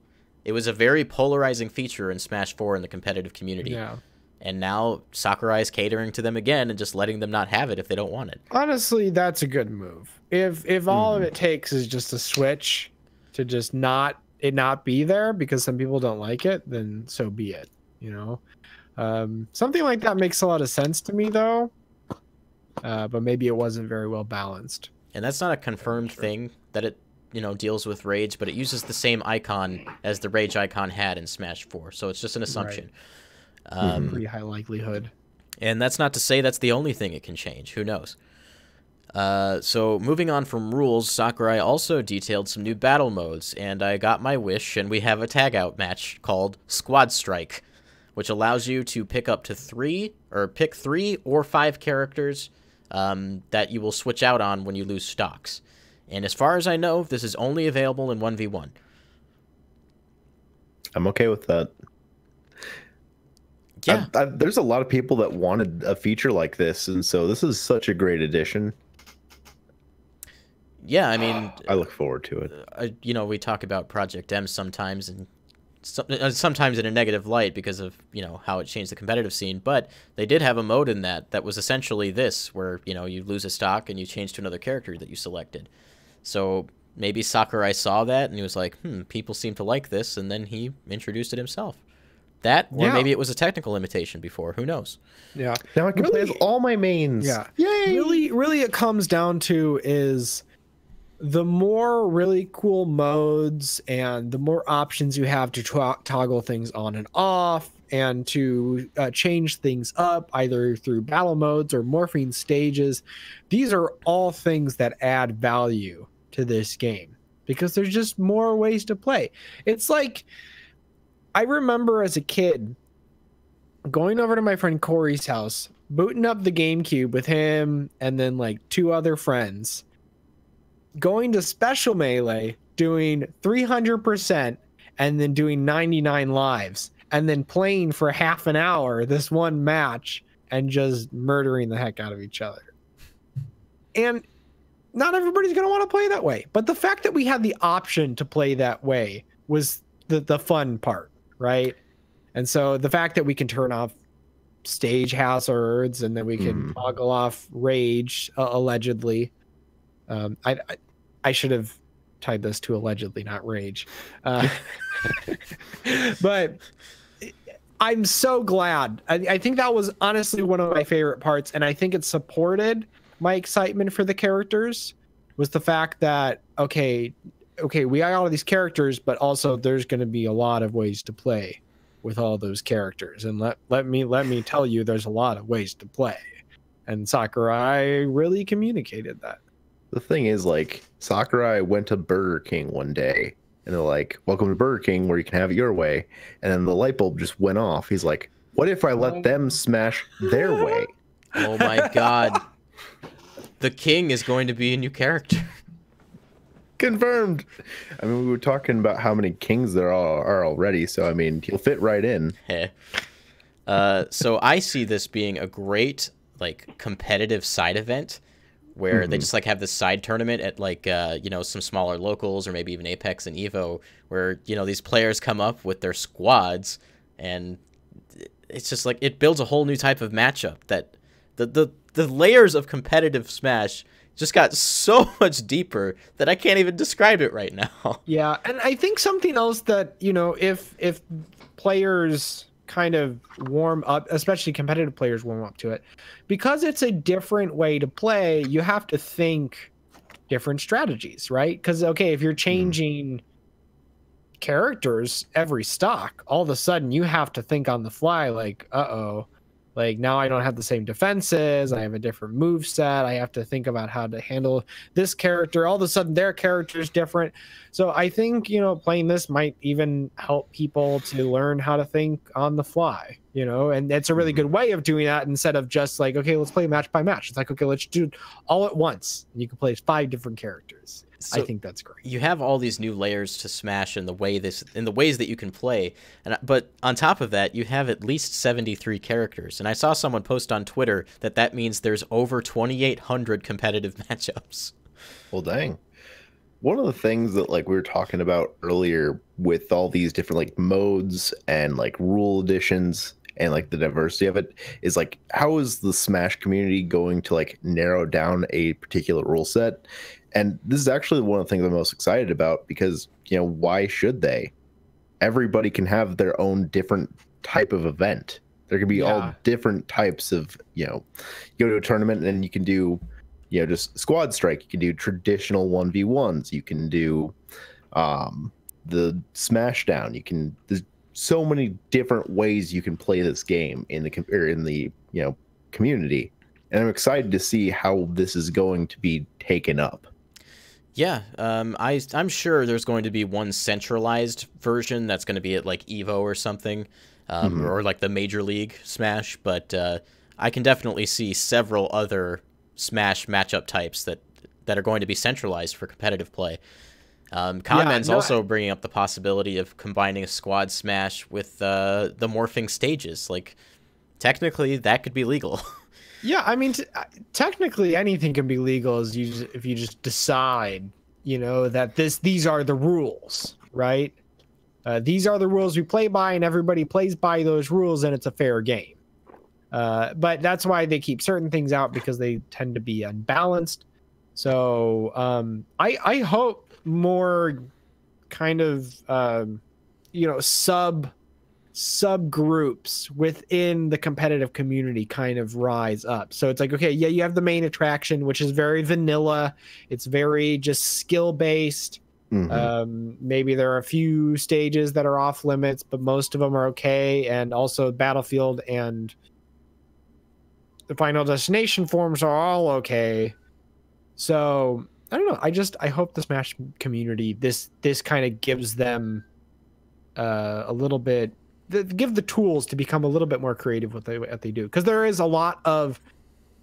Speaker 1: It was a very polarizing feature in Smash 4 in the competitive community.
Speaker 3: Yeah.
Speaker 1: And now Sakurai is catering to them again and just letting them not have it if they don't want it.
Speaker 3: Honestly, that's a good move. If all of it takes is just a switch to just not be there because some people don't like it, then so be it. You know, something like that makes a lot of sense to me, though. But maybe it wasn't very well balanced.
Speaker 1: And that's not a confirmed thing that it, you know, deals with Rage, but it uses the same icon as the Rage icon had in Smash 4. So it's just an assumption.
Speaker 3: Pretty high likelihood.
Speaker 1: And that's not to say that's the only thing it can change. Who knows? So moving on from rules, Sakurai also detailed some new battle modes, and I got my wish, and we have a tag-out match called Squad Strike, which allows you to pick up to pick 3 or 5 characters that you will switch out on when you lose stocks. And as far as I know, this is only available in 1v1.
Speaker 2: I'm okay with that.
Speaker 1: Yeah.
Speaker 2: There's a lot of people that wanted a feature like this, and so this is such a great addition.
Speaker 1: Yeah, I mean,
Speaker 2: I look forward to it.
Speaker 1: you know, we talk about Project M sometimes, and sometimes in a negative light because of, you know, how it changed the competitive scene, but they did have a mode in that was essentially this, where, you know, you lose a stock and you change to another character that you selected. So maybe Sakurai saw that and he was like, people seem to like this, and then he introduced it himself. That, or maybe it was a technical limitation before, who knows?
Speaker 3: Yeah.
Speaker 2: Now I can play as all my mains.
Speaker 3: Yeah.
Speaker 2: Yay!
Speaker 3: Really it comes down to is the more really cool modes and the more options you have to toggle things on and off and to change things up either through battle modes or morphing stages. These are all things that add value to this game because there's just more ways to play. It's like, I remember as a kid going over to my friend Corey's house, booting up the GameCube with him and then like 2 other friends, going to Special Melee, doing 300% and then doing 99 lives, and then playing for half an hour this one match and just murdering the heck out of each other. And not everybody's going to want to play that way. But the fact that we had the option to play that way was the fun part, right? And so the fact that we can turn off stage hazards and then we can toggle off rage, allegedly. I should have tied this to allegedly, not rage. But I'm so glad. I think that was honestly one of my favorite parts, and I think it supported my excitement for the characters, was the fact that, okay, we got all of these characters, but also there's going to be a lot of ways to play with all those characters. And let me tell you, there's a lot of ways to play. And Sakurai really communicated that.
Speaker 2: The thing is, like, Sakurai went to Burger King one day, and they're like, welcome to Burger King, where you can have it your way. And then the light bulb just went off. He's like, what if I let them smash their way?
Speaker 1: Oh my god. The king is going to be a new character.
Speaker 2: Confirmed. I mean, we were talking about how many kings there are already, so I mean, he'll fit right in.
Speaker 1: So I see this being a great, like, competitive side event where they just, like, have this side tournament at, like, you know, some smaller locals or maybe even Apex and Evo, where, you know, these players come up with their squads, and it's just like, it builds a whole new type of matchup that the layers of competitive Smash just got so much deeper that I can't even describe it right now.
Speaker 3: Yeah, and I think something else that, you know, if players kind of warm up, especially competitive players warm up to it, because it's a different way to play, you have to think different strategies, right? Because, okay, if you're changing characters every stock, all of a sudden you have to think on the fly, like, uh-oh, like, now I don't have the same defenses, I have a different move set, I have to think about how to handle this character, all of a sudden their character is different. So I think, you know, playing this might even help people to learn how to think on the fly, you know, and it's a really good way of doing that instead of just like, okay, let's play match by match. It's like, okay, let's do it all at once. And you can play 5 different characters. So I think that's great.
Speaker 1: You have all these new layers to Smash in the ways that you can play, but on top of that, you have at least 73 characters. And I saw someone post on Twitter that means there's over 2,800 competitive matchups.
Speaker 2: Well, dang. One of the things that, like, we were talking about earlier with all these different, like, modes and, like, rule additions and, like, the diversity of it is, like, how is the Smash community going to, like, narrow down a particular rule set? And this is actually one of the things I'm most excited about because, you know, why should they? Everybody can have their own different type of event. There can be all different types of, you know, you go to a tournament and you can do, you know, just squad strike. You can do traditional 1v1s. You can do the Smashdown. You can, there's so many different ways you can play this game in the you know, community. And I'm excited to see how this is going to be taken up.
Speaker 1: Yeah, I'm sure there's going to be one centralized version that's going to be at, like, Evo or something, or, like, the Major League Smash, but I can definitely see several other Smash matchup types that that are going to be centralized for competitive play. Conman's also bringing up the possibility of combining a squad smash with the morphing stages. Like, technically, that could be legal.
Speaker 3: Yeah, I mean, technically anything can be legal if you just decide, you know, that these are the rules, right? These are the rules we play by, and everybody plays by those rules, and it's a fair game. But that's why they keep certain things out, because they tend to be unbalanced. So I hope more kind of you know, subgroups within the competitive community kind of rise up. So it's like, okay, yeah, you have the main attraction, which is very vanilla. It's very just skill based. Maybe there are a few stages that are off limits, but most of them are okay. And also Battlefield and the Final Destination forms are all okay. So I don't know. I hope the Smash community, this kind of gives them a little bit, give the tools to become a little bit more creative with what they do, because there is a lot of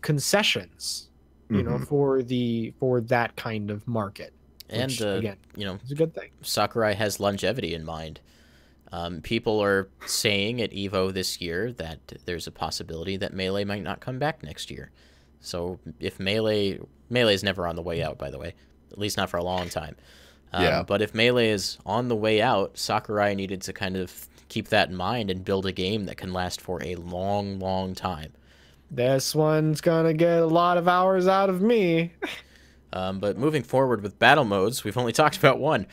Speaker 3: concessions, you know, for that kind of market.
Speaker 1: And
Speaker 3: which, again,
Speaker 1: you know,
Speaker 3: it's a good thing.
Speaker 1: Sakurai has longevity in mind. People are saying at EVO this year that there's a possibility that Melee might not come back next year. So if Melee is never on the way out, by the way, at least not for a long time. But if Melee is on the way out, Sakurai needed to kind of keep that in mind and build a game that can last for a long, long time.
Speaker 3: This one's gonna get a lot of hours out of me.
Speaker 1: But moving forward with battle modes, we've only talked about one.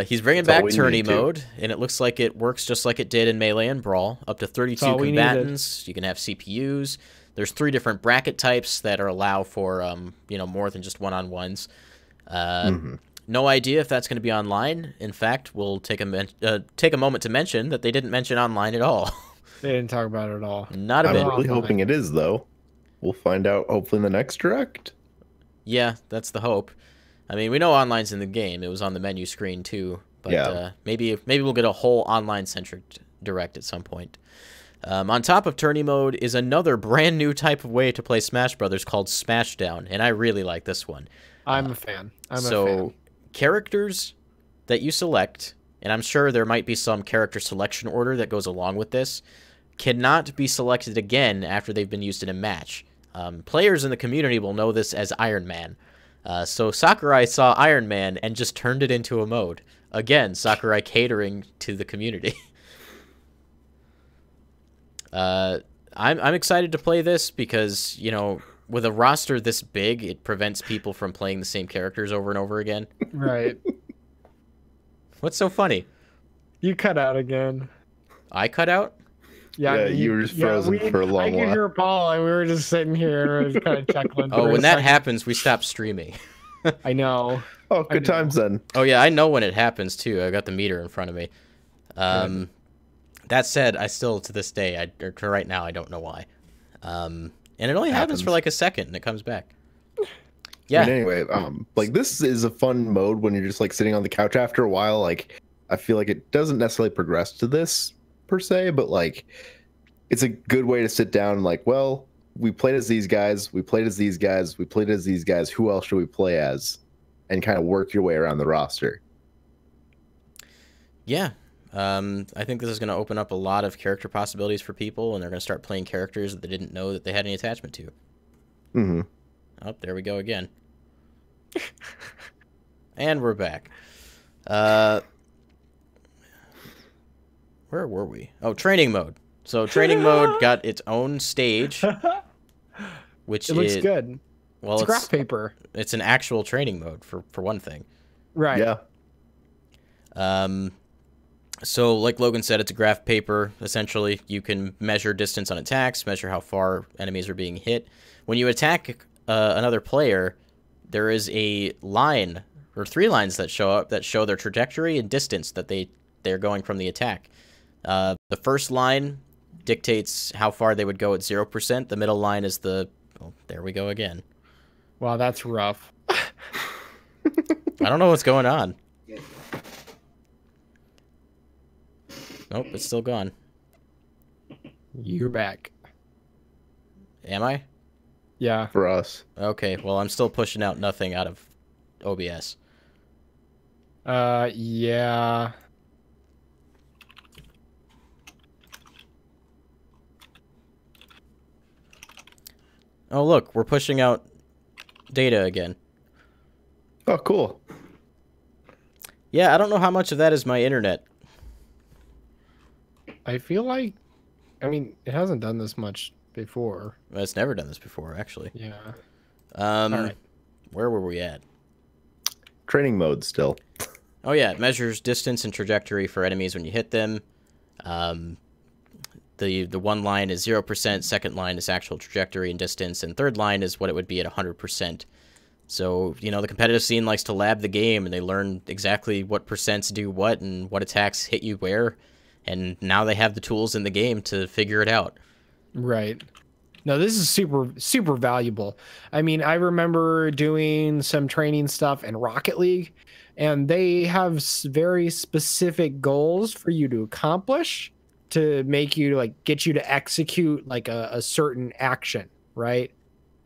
Speaker 1: He's bringing back tourney mode, and it looks like it works just like it did in Melee and Brawl. Up to 32 combatants. You can have CPUs. There's 3 different bracket types that are allow for you know, more than just one-on-ones. No idea if that's going to be online. In fact, we'll take a moment to mention that they didn't mention online at all.
Speaker 3: They didn't talk about it at all.
Speaker 1: Not a bit.
Speaker 2: I'm really hoping it is, though. We'll find out hopefully in the next direct.
Speaker 1: Yeah, that's the hope. I mean, we know online's in the game. It was on the menu screen too. But maybe we'll get a whole online-centric direct at some point. On top of tourney mode is another brand new type of way to play Smash Brothers called Smashdown, and I really like this one.
Speaker 3: I'm a fan.
Speaker 1: So characters that you select, and I'm sure there might be some character selection order that goes along with this, cannot be selected again after they've been used in a match. Players in the community will know this as Iron Man. So Sakurai saw Iron Man and just turned it into a mode. Again, Sakurai catering to the community. I'm excited to play this because, you know, with a roster this big, it prevents people from playing the same characters over and over again.
Speaker 3: Right.
Speaker 1: What's so funny?
Speaker 3: You cut out again.
Speaker 1: I cut out?
Speaker 2: Yeah, you were just frozen for a long while.
Speaker 3: I could hear Paul, and we were just sitting here and kind of chuckling.
Speaker 1: Oh, when that happens, we stop streaming.
Speaker 3: I know.
Speaker 2: Oh, good times then.
Speaker 1: Oh, yeah, I know when it happens, too. I got the meter in front of me. That said, I still, to this day, right now, I don't know why. And it only happens for like a second, and it comes back. Yeah.
Speaker 2: But anyway, like, this is a fun mode when you're just, like, sitting on the couch after a while. Like, I feel like it doesn't necessarily progress to this, per se, but, like, it's a good way to sit down and, like, well, we played as these guys, we played as these guys, we played as these guys, who else should we play as? And kind of work your way around the roster.
Speaker 1: Yeah. I think this is going to open up a lot of character possibilities for people, and they're going to start playing characters that they didn't know that they had any attachment to.
Speaker 2: Mm-hmm.
Speaker 1: Oh, there we go again. And we're back. Where were we? Oh, training mode. So training mode got its own stage, which
Speaker 3: it looks good.
Speaker 1: Well,
Speaker 3: it's graph paper.
Speaker 1: It's an actual training mode for one thing.
Speaker 3: Right.
Speaker 2: Yeah.
Speaker 1: So, like Logan said, it's a graph paper. Essentially, you can measure distance on attacks, measure how far enemies are being hit. When you attack another player, there is a line, or 3 lines that show up that show their trajectory and distance that they're going from the attack. The first line dictates how far they would go at 0%. The middle line is the... Oh, there we go again.
Speaker 3: Wow, that's rough.
Speaker 1: I don't know what's going on. Nope, it's still gone.
Speaker 3: You're back.
Speaker 1: Am I?
Speaker 3: Yeah.
Speaker 2: for us.
Speaker 1: Okay, well, I'm still pushing out nothing out of OBS.
Speaker 3: Yeah.
Speaker 1: Oh, look, we're pushing out data again.
Speaker 2: Oh, cool.
Speaker 1: Yeah, I don't know how much of that is my internet.
Speaker 3: I feel like, I mean, it hasn't done this much before.
Speaker 1: Well, it's never done this before, actually.
Speaker 3: Yeah.
Speaker 1: All
Speaker 3: right.
Speaker 1: Where were we at?
Speaker 2: Training mode still.
Speaker 1: Oh yeah, it measures distance and trajectory for enemies when you hit them. The one line is 0%, second line is actual trajectory and distance, and third line is what it would be at 100%. So, you know, the competitive scene likes to lab the game, and they learn exactly what percents do what and what attacks hit you where, and now they have the tools in the game to figure it out.
Speaker 3: Right. No, this is super, super valuable. I mean, I remember doing some training stuff in Rocket League, and they have very specific goals for you to accomplish to make you like get you to execute like a certain action, right?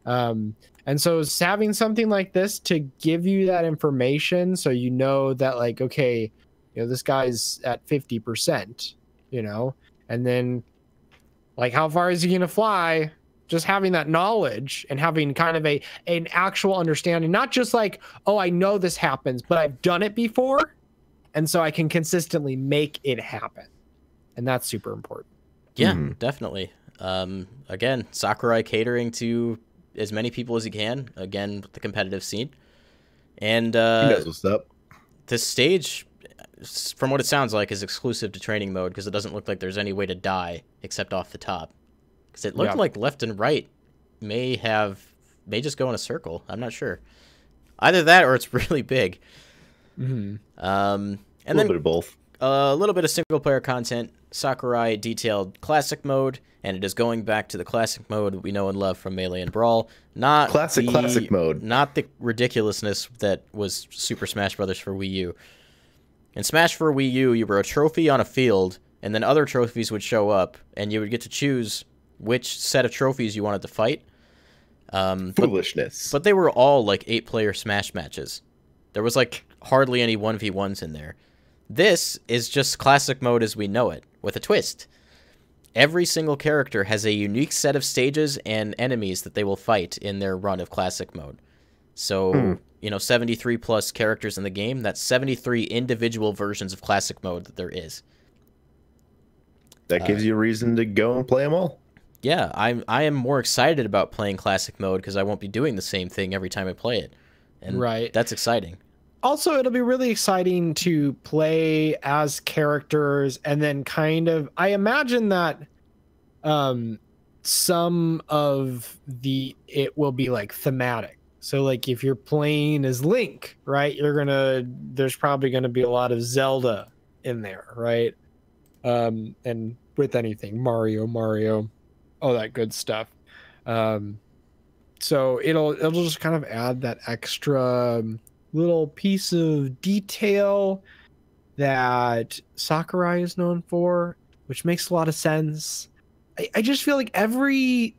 Speaker 3: And so having something like this to give you that information so you know that like, okay, you know, this guy's at 50%, you know, and then like how far is he going to fly? Just having that knowledge and having kind of an actual understanding, not just like, oh, I know this happens, but I've done it before. And so I can consistently make it happen. And that's super important.
Speaker 1: Yeah, definitely. Again, Sakurai catering to as many people as he can, again, with the competitive scene. And
Speaker 2: He knows what's up.
Speaker 1: this stage, from what it sounds like, is exclusive to training mode because it doesn't look like there's any way to die except off the top. Because it looked like left and right may just go in a circle. I'm not sure. Either that or it's really big.
Speaker 3: Mm-hmm.
Speaker 1: And
Speaker 2: A little bit of both.
Speaker 1: A little bit of single-player content. Sakurai detailed classic mode, and it is going back to the classic mode that we know and love from Melee and Brawl. Not
Speaker 2: Classic mode.
Speaker 1: Not the ridiculousness that was Super Smash Bros. For Wii U. In Smash for Wii U, you were a trophy on a field, and then other trophies would show up, and you would get to choose which set of trophies you wanted to fight.
Speaker 2: Foolishness.
Speaker 1: But they were all like 8-player Smash matches. There was like hardly any 1v1s in there. This is just classic mode as we know it, with a twist. Every single character has a unique set of stages and enemies that they will fight in their run of classic mode. So, you know, 73 plus characters in the game, that's 73 individual versions of classic mode that there is.
Speaker 2: That gives you a reason to go and play them all.
Speaker 1: Yeah, I am more excited about playing classic mode because I won't be doing the same thing every time I play it. And
Speaker 3: right.
Speaker 1: That's exciting.
Speaker 3: Also, it'll be really exciting to play as characters and then kind of, I imagine that some of it will be like thematic. So like if you're playing as Link, right, there's probably gonna be a lot of Zelda in there, right? And with anything, Mario, all that good stuff. So it'll just kind of add that extra little piece of detail that Sakurai is known for, which makes a lot of sense. I just feel like every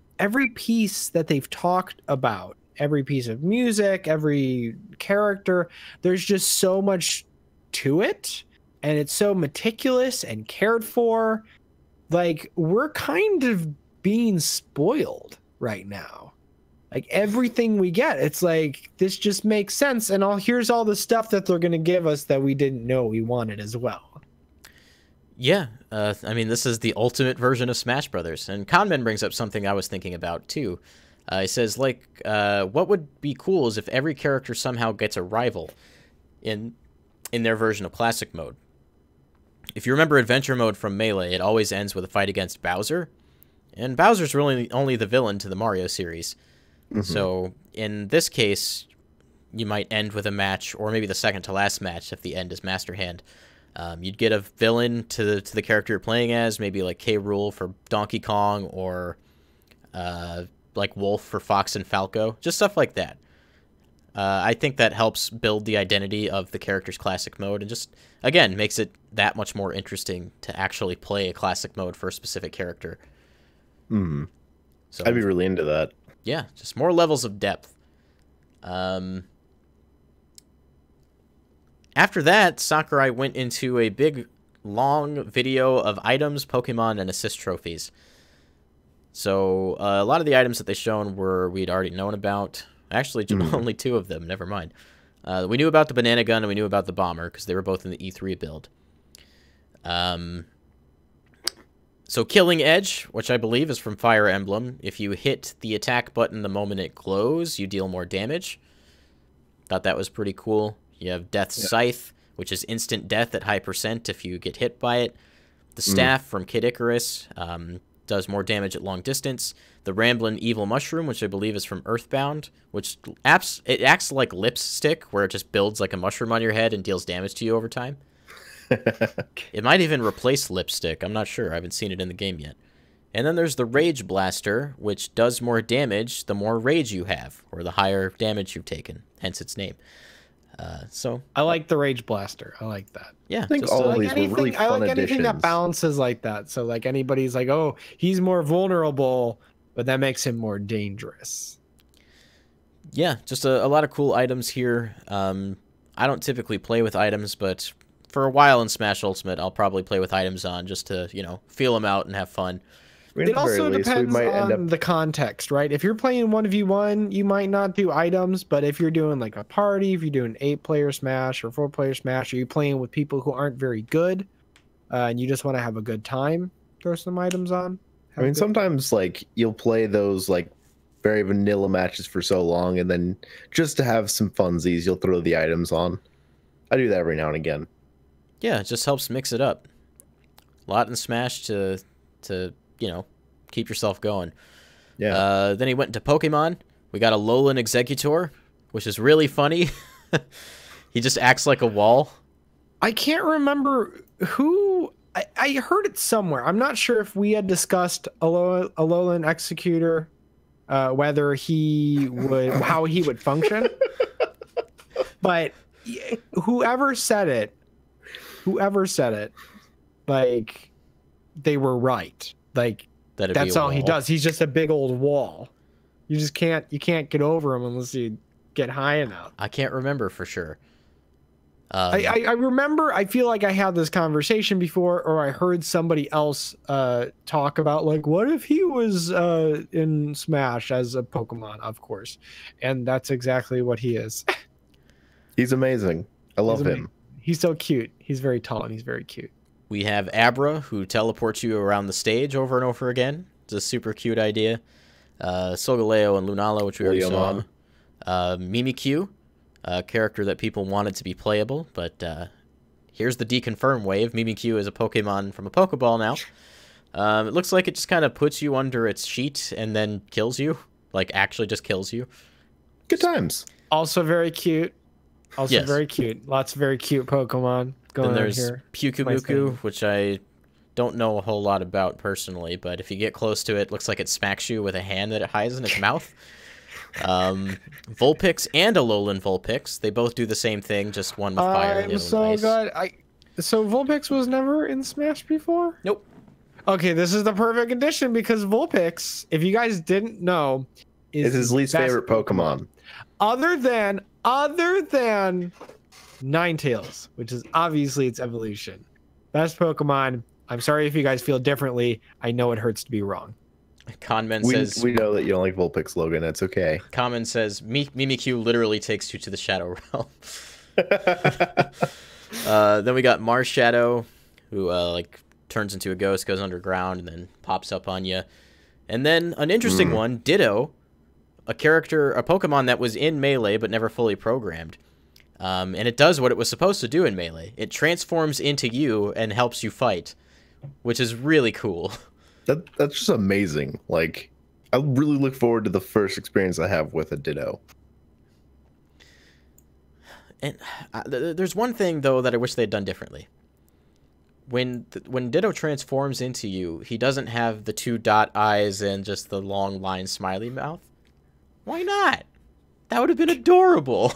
Speaker 3: piece that they've talked about, every piece of music, every character, there's just so much to it, and it's so meticulous and cared for. Like, we're kind of being spoiled right now. Like everything we get, it's like, this just makes sense. And here's all the stuff that they're going to give us that we didn't know we wanted as well.
Speaker 1: Yeah. I mean, this is the ultimate version of Smash Brothers. And Conman brings up something I was thinking about too. He says, like, what would be cool is if every character somehow gets a rival in their version of classic mode. If you remember adventure mode from Melee, it always ends with a fight against Bowser. And Bowser's really only the villain to the Mario series. So in this case, you might end with a match, or maybe the second to last match if the end is Master Hand. You'd get a villain to the character you're playing as, maybe like K. Rool for Donkey Kong, or like Wolf for Fox and Falco, just stuff like that. I think that helps build the identity of the character's classic mode, and just, again, makes it that much more interesting to actually play a classic mode for a specific character. So
Speaker 2: I'd be really into that.
Speaker 1: yeah, just more levels of depth. After that, Sakurai went into a big, long video of items, Pokemon, and assist trophies. So a lot of the items that they shown we'd already known about. Actually, only 2 of them. Never mind. We knew about the banana gun and we knew about the bomber because they were both in the E3 build. So Killing Edge, which I believe is from Fire Emblem. If you hit the attack button the moment it glows, you deal more damage. Thought that was pretty cool. You have Death's Scythe, which is instant death at high % if you get hit by it. The Staff from Kid Icarus does more damage at long distance. The Ramblin' Evil Mushroom, which I believe is from Earthbound, which it acts like Lipstick, where it just builds like a mushroom on your head and deals damage to you over time. It might even replace Lipstick. I'm not sure. I haven't seen it in the game yet. And then there's the Rage Blaster, which does more damage the more rage you have, or the higher damage you've taken, hence its name. So
Speaker 3: I like the Rage Blaster. I like that.
Speaker 1: Yeah,
Speaker 2: I think all of these were really
Speaker 3: I
Speaker 2: fun
Speaker 3: like anything that
Speaker 2: additions.
Speaker 3: balances like that. So like anybody's like, oh, he's more vulnerable, but that makes him more dangerous.
Speaker 1: Yeah, just a lot of cool items here. I don't typically play with items, but for a while in Smash Ultimate, I'll probably play with items on just to, feel them out and have fun.
Speaker 2: I mean,
Speaker 3: It also depends
Speaker 2: end
Speaker 3: on
Speaker 2: up.
Speaker 3: the context, right? If you're playing 1v1, you might not do items, but if you're doing like a party, if you're doing 8-player Smash or 4-player Smash, or you're playing with people who aren't very good, and you just want to have a good time, throw some items on.
Speaker 2: I mean, sometimes like you'll play those like very vanilla matches for so long, and then just to have some funsies, you'll throw the items on. I do that every now and again.
Speaker 1: Yeah, it just helps mix it up. A lot in Smash to keep yourself going.
Speaker 2: Yeah.
Speaker 1: Then he went into Pokemon. We got a Alolan Executor, which is really funny. He just acts like a wall.
Speaker 3: I can't remember who. I heard it somewhere. I'm not sure if we had discussed Alolan Executor, whether he would, how he would function. But whoever said it, like, they were right. Like, that's all he does. He's just a big old wall. You can't get over him unless you get high enough.
Speaker 1: I can't remember for sure.
Speaker 3: I remember, I feel like I had this conversation before, or I heard somebody else talk about, like, what if he was in Smash as a Pokemon, of course. And that's exactly what he is.
Speaker 2: He's amazing. I love him.
Speaker 3: He's so cute. He's very tall and he's very cute.
Speaker 1: We have Abra, who teleports you around the stage over and over again. It's a super cute idea. Solgaleo and Lunala, which we already saw. Mimikyu, a character that people wanted to be playable, but here's the deconfirm wave. Mimikyu is a Pokemon from a Pokeball now. It looks like it just kind of puts you under its sheet and then kills you. Like, actually just kills you.
Speaker 2: Good times.
Speaker 3: Also very cute. Very cute. Lots of very cute Pokemon going on here.
Speaker 1: Then there's Pyukumuku, which I don't know a whole lot about personally, but if you get close to it, looks like it smacks you with a hand that it hides in its mouth. Vulpix and Alolan Vulpix, they both do the same thing, just one with fire and the other with ice.
Speaker 3: So Vulpix was never in Smash before?
Speaker 1: Nope.
Speaker 3: Okay, this is the perfect addition because Vulpix, if you guys didn't know,
Speaker 2: is his least favorite Pokemon.
Speaker 3: Other than Ninetales, which is obviously its evolution. Best Pokemon. I'm sorry if you guys feel differently. I know it hurts to be wrong.
Speaker 1: Conman says...
Speaker 2: We know that you don't like Vulpix, Logan. That's okay.
Speaker 1: Conman says, Mimikyu literally takes you to the Shadow Realm. Then we got Marshadow, who turns into a ghost, goes underground, and then pops up on you. And then an interesting one, Ditto, a Pokemon that was in Melee but never fully programmed. And it does what it was supposed to do in Melee. It transforms into you and helps you fight, which is really cool.
Speaker 2: That's just amazing. Like, I really look forward to the first experience I have with a Ditto.
Speaker 1: And there's one thing, though, that I wish they'd done differently. When Ditto transforms into you, he doesn't have the 2 dot eyes and just the long line smiley mouth. Why not? That would have been adorable.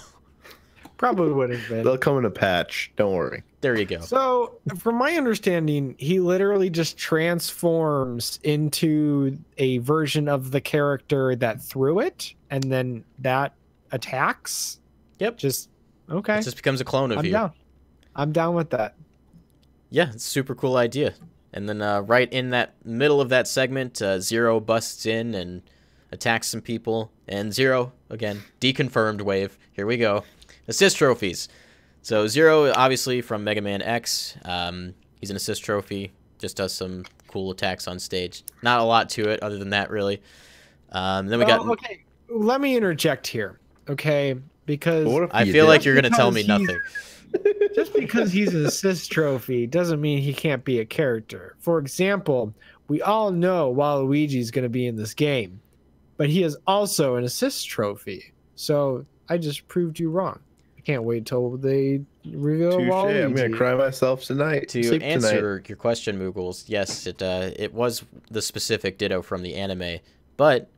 Speaker 3: Probably would have been.
Speaker 2: They'll come in a patch. Don't worry.
Speaker 1: There you go.
Speaker 3: So, from my understanding, he literally just transforms into a version of the character that threw it, and then that attacks.
Speaker 1: Yep.
Speaker 3: Just okay.
Speaker 1: It just becomes a clone of
Speaker 3: I'm
Speaker 1: you.
Speaker 3: down. I'm down with that.
Speaker 1: Yeah, it's a super cool idea. And then right in that middle of that segment, Zero busts in and attacks some people. And Zero, again, deconfirmed wave. Here we go. Assist trophies. So Zero, obviously from Mega Man X, he's an assist trophy. Just does some cool attacks on stage. Not a lot to it other than that, really. Then we got.
Speaker 3: Okay, let me interject here. Okay, because
Speaker 2: What if
Speaker 1: I
Speaker 2: you
Speaker 1: feel
Speaker 2: did?
Speaker 1: like you're gonna tell me
Speaker 3: Because he's-
Speaker 1: nothing.
Speaker 3: just because he's an assist trophy doesn't mean he can't be a character. For example, we all know Waluigi's going to be in this game, but he is also an assist trophy. So I just proved you wrong. I can't wait till they reveal
Speaker 2: Touche.
Speaker 3: Waluigi.
Speaker 2: I'm gonna cry myself tonight.
Speaker 1: To
Speaker 2: Sleep
Speaker 1: answer
Speaker 2: tonight.
Speaker 1: your question, Moogles, yes, it was the specific Ditto from the anime, but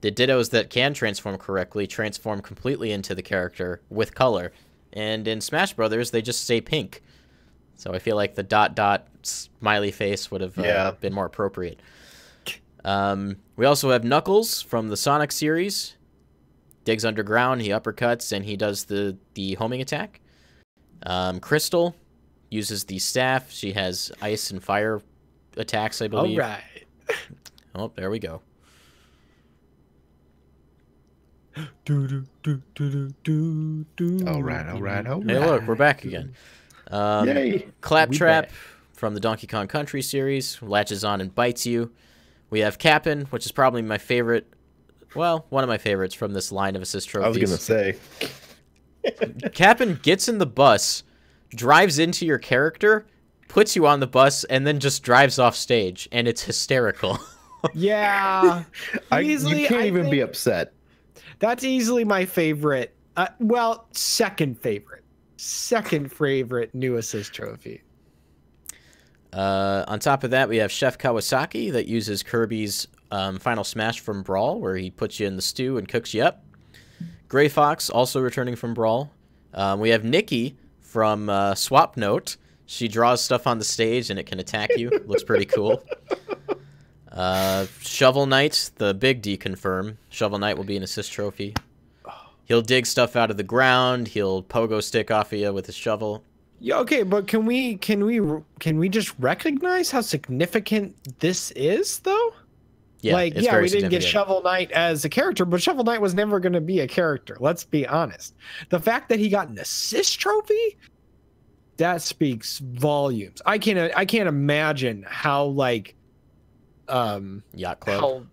Speaker 1: the Dittos that can transform correctly transform completely into the character with color. And in Smash Brothers, they just say pink. So I feel like the ... smiley face would have been more appropriate. We also have Knuckles from the Sonic series. Digs underground, he uppercuts, and he does the homing attack. Crystal uses the staff. She has ice and fire attacks, I believe.
Speaker 3: All right.
Speaker 1: Oh, there we go.
Speaker 2: All right.
Speaker 1: Hey, look, we're back again.
Speaker 2: Yay.
Speaker 1: Claptrap
Speaker 3: back.
Speaker 1: from the Donkey Kong Country series latches on and bites you. We have Kapp'n, which is probably my favorite. Well, one of my favorites from this line of assist
Speaker 2: I was
Speaker 1: trophies.
Speaker 2: gonna say.
Speaker 1: Kapp'n gets in the bus, drives into your character, puts you on the bus, and then just drives off stage, and it's hysterical.
Speaker 3: Yeah.
Speaker 2: You can't even be
Speaker 3: think
Speaker 2: upset.
Speaker 3: That's easily my favorite. Well, second favorite. Second favorite new assist trophy.
Speaker 1: On top of that, we have Chef Kawasaki that uses Kirby's Final Smash from Brawl, where he puts you in the stew and cooks you up. Gray Fox, also returning from Brawl. We have Nikki from Swap Note. She draws stuff on the stage and it can attack you. Looks pretty cool. Shovel Knight, the big deconfirm. Shovel Knight will be an assist trophy. He'll dig stuff out of the ground. He'll pogo stick off of you with his shovel.
Speaker 3: Yeah, okay, but can we just recognize how significant this is, though?
Speaker 1: Yeah,
Speaker 3: Like,
Speaker 1: it's
Speaker 3: yeah,
Speaker 1: very
Speaker 3: we didn't get
Speaker 1: significant.
Speaker 3: Shovel Knight as a character, but Shovel Knight was never going to be a character. Let's be honest. The fact that he got an assist trophy, that speaks volumes. I can't imagine how like
Speaker 1: Yacht Club.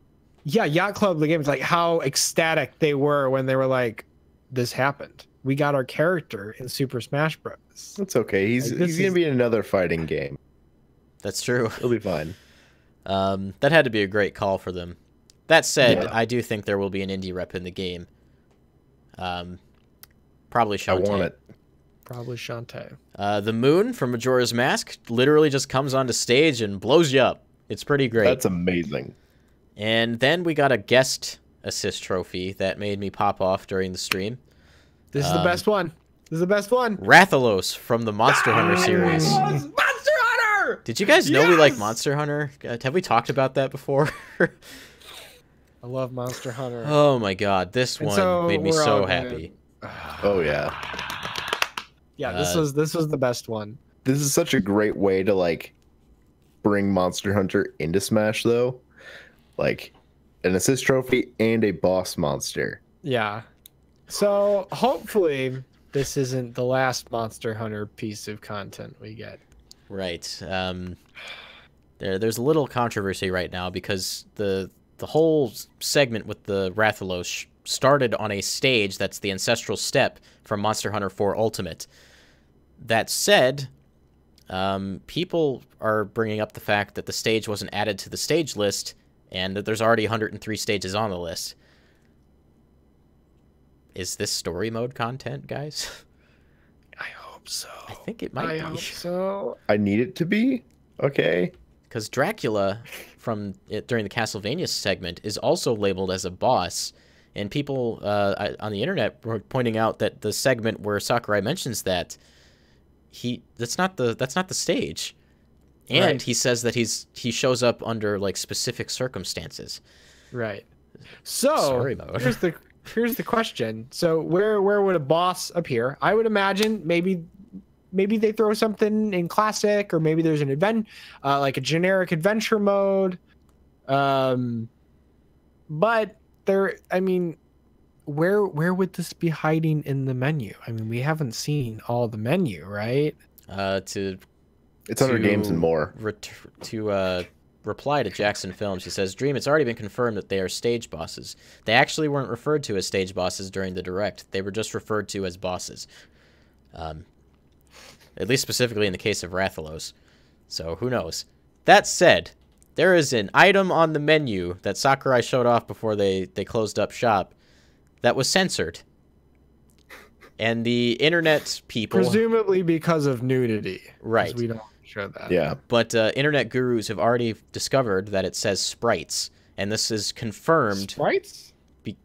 Speaker 3: how Yacht Club the game is like how ecstatic they were when they were like, this happened. We got our character in Super Smash Bros.
Speaker 2: It's okay. He's
Speaker 3: Like, this
Speaker 2: gonna
Speaker 3: is-
Speaker 2: be in another fighting game.
Speaker 1: That's true.
Speaker 2: He'll be fine.
Speaker 1: That had to be a great call for them. That said,
Speaker 2: Yeah.
Speaker 1: I do think there will be an indie rep in the game. Probably
Speaker 2: I
Speaker 1: Shantae.
Speaker 2: want it.
Speaker 3: Probably Shantae.
Speaker 1: The Moon from Majora's Mask literally just comes onto stage and blows you up. It's pretty great.
Speaker 2: That's amazing.
Speaker 1: And then we got a guest assist trophy that made me pop off during the stream.
Speaker 3: This is the best one. This is the best one.
Speaker 1: Rathalos from the Monster Hunter series.
Speaker 3: Monster Hunter!
Speaker 1: Did you guys know we like
Speaker 3: Yes!
Speaker 1: Monster Hunter? Have we talked about that before?
Speaker 3: I love Monster Hunter.
Speaker 1: Oh my god, this
Speaker 3: And
Speaker 1: one
Speaker 3: so
Speaker 1: made me
Speaker 3: we're
Speaker 1: so
Speaker 3: all gonna-
Speaker 1: happy.
Speaker 2: Oh yeah.
Speaker 3: Yeah, this was the best one.
Speaker 2: This is such a great way to like bring Monster Hunter into Smash though. Like an assist trophy and a boss monster.
Speaker 3: Yeah. So hopefully this isn't the last Monster Hunter piece of content we get.
Speaker 1: Right. There's a little controversy right now because the whole segment with the Rathalos started on a stage that's the ancestral step from Monster Hunter 4 Ultimate. That said, people are bringing up the fact that the stage wasn't added to the stage list and that there's already 103 stages on the list. Is this story mode content, guys?
Speaker 3: I hope so.
Speaker 1: I think it might
Speaker 3: I
Speaker 1: be.
Speaker 3: hope so.
Speaker 2: I need it to be. Okay.
Speaker 1: Because Dracula from it during the Castlevania segment is also labeled as a boss, And people on the internet were pointing out that the segment where Sakurai mentions that that's not the stage. And
Speaker 3: Right.
Speaker 1: he says that he shows up under like specific circumstances.
Speaker 3: Right. So
Speaker 1: Story mode.
Speaker 3: here's the question. So where would a boss appear? I would imagine maybe they throw something in classic, or maybe there's an like a generic adventure mode. But I mean, where would this be hiding in the menu? I mean, we haven't seen all the menu, right?
Speaker 2: It's under games and more.
Speaker 1: Reply to Jackson Films, he says, Dream, it's already been confirmed that they are stage bosses. They actually weren't referred to as stage bosses during the direct. They were just referred to as bosses. At least specifically in the case of Rathalos. So who knows? That said, there is an item on the menu that Sakurai showed off before they closed up shop that was censored. And the internet people...
Speaker 3: Presumably because of nudity.
Speaker 1: Right.
Speaker 3: We don't show that.
Speaker 2: Yeah.
Speaker 1: But internet gurus have already discovered that it says sprites. And this is confirmed...
Speaker 3: Sprites?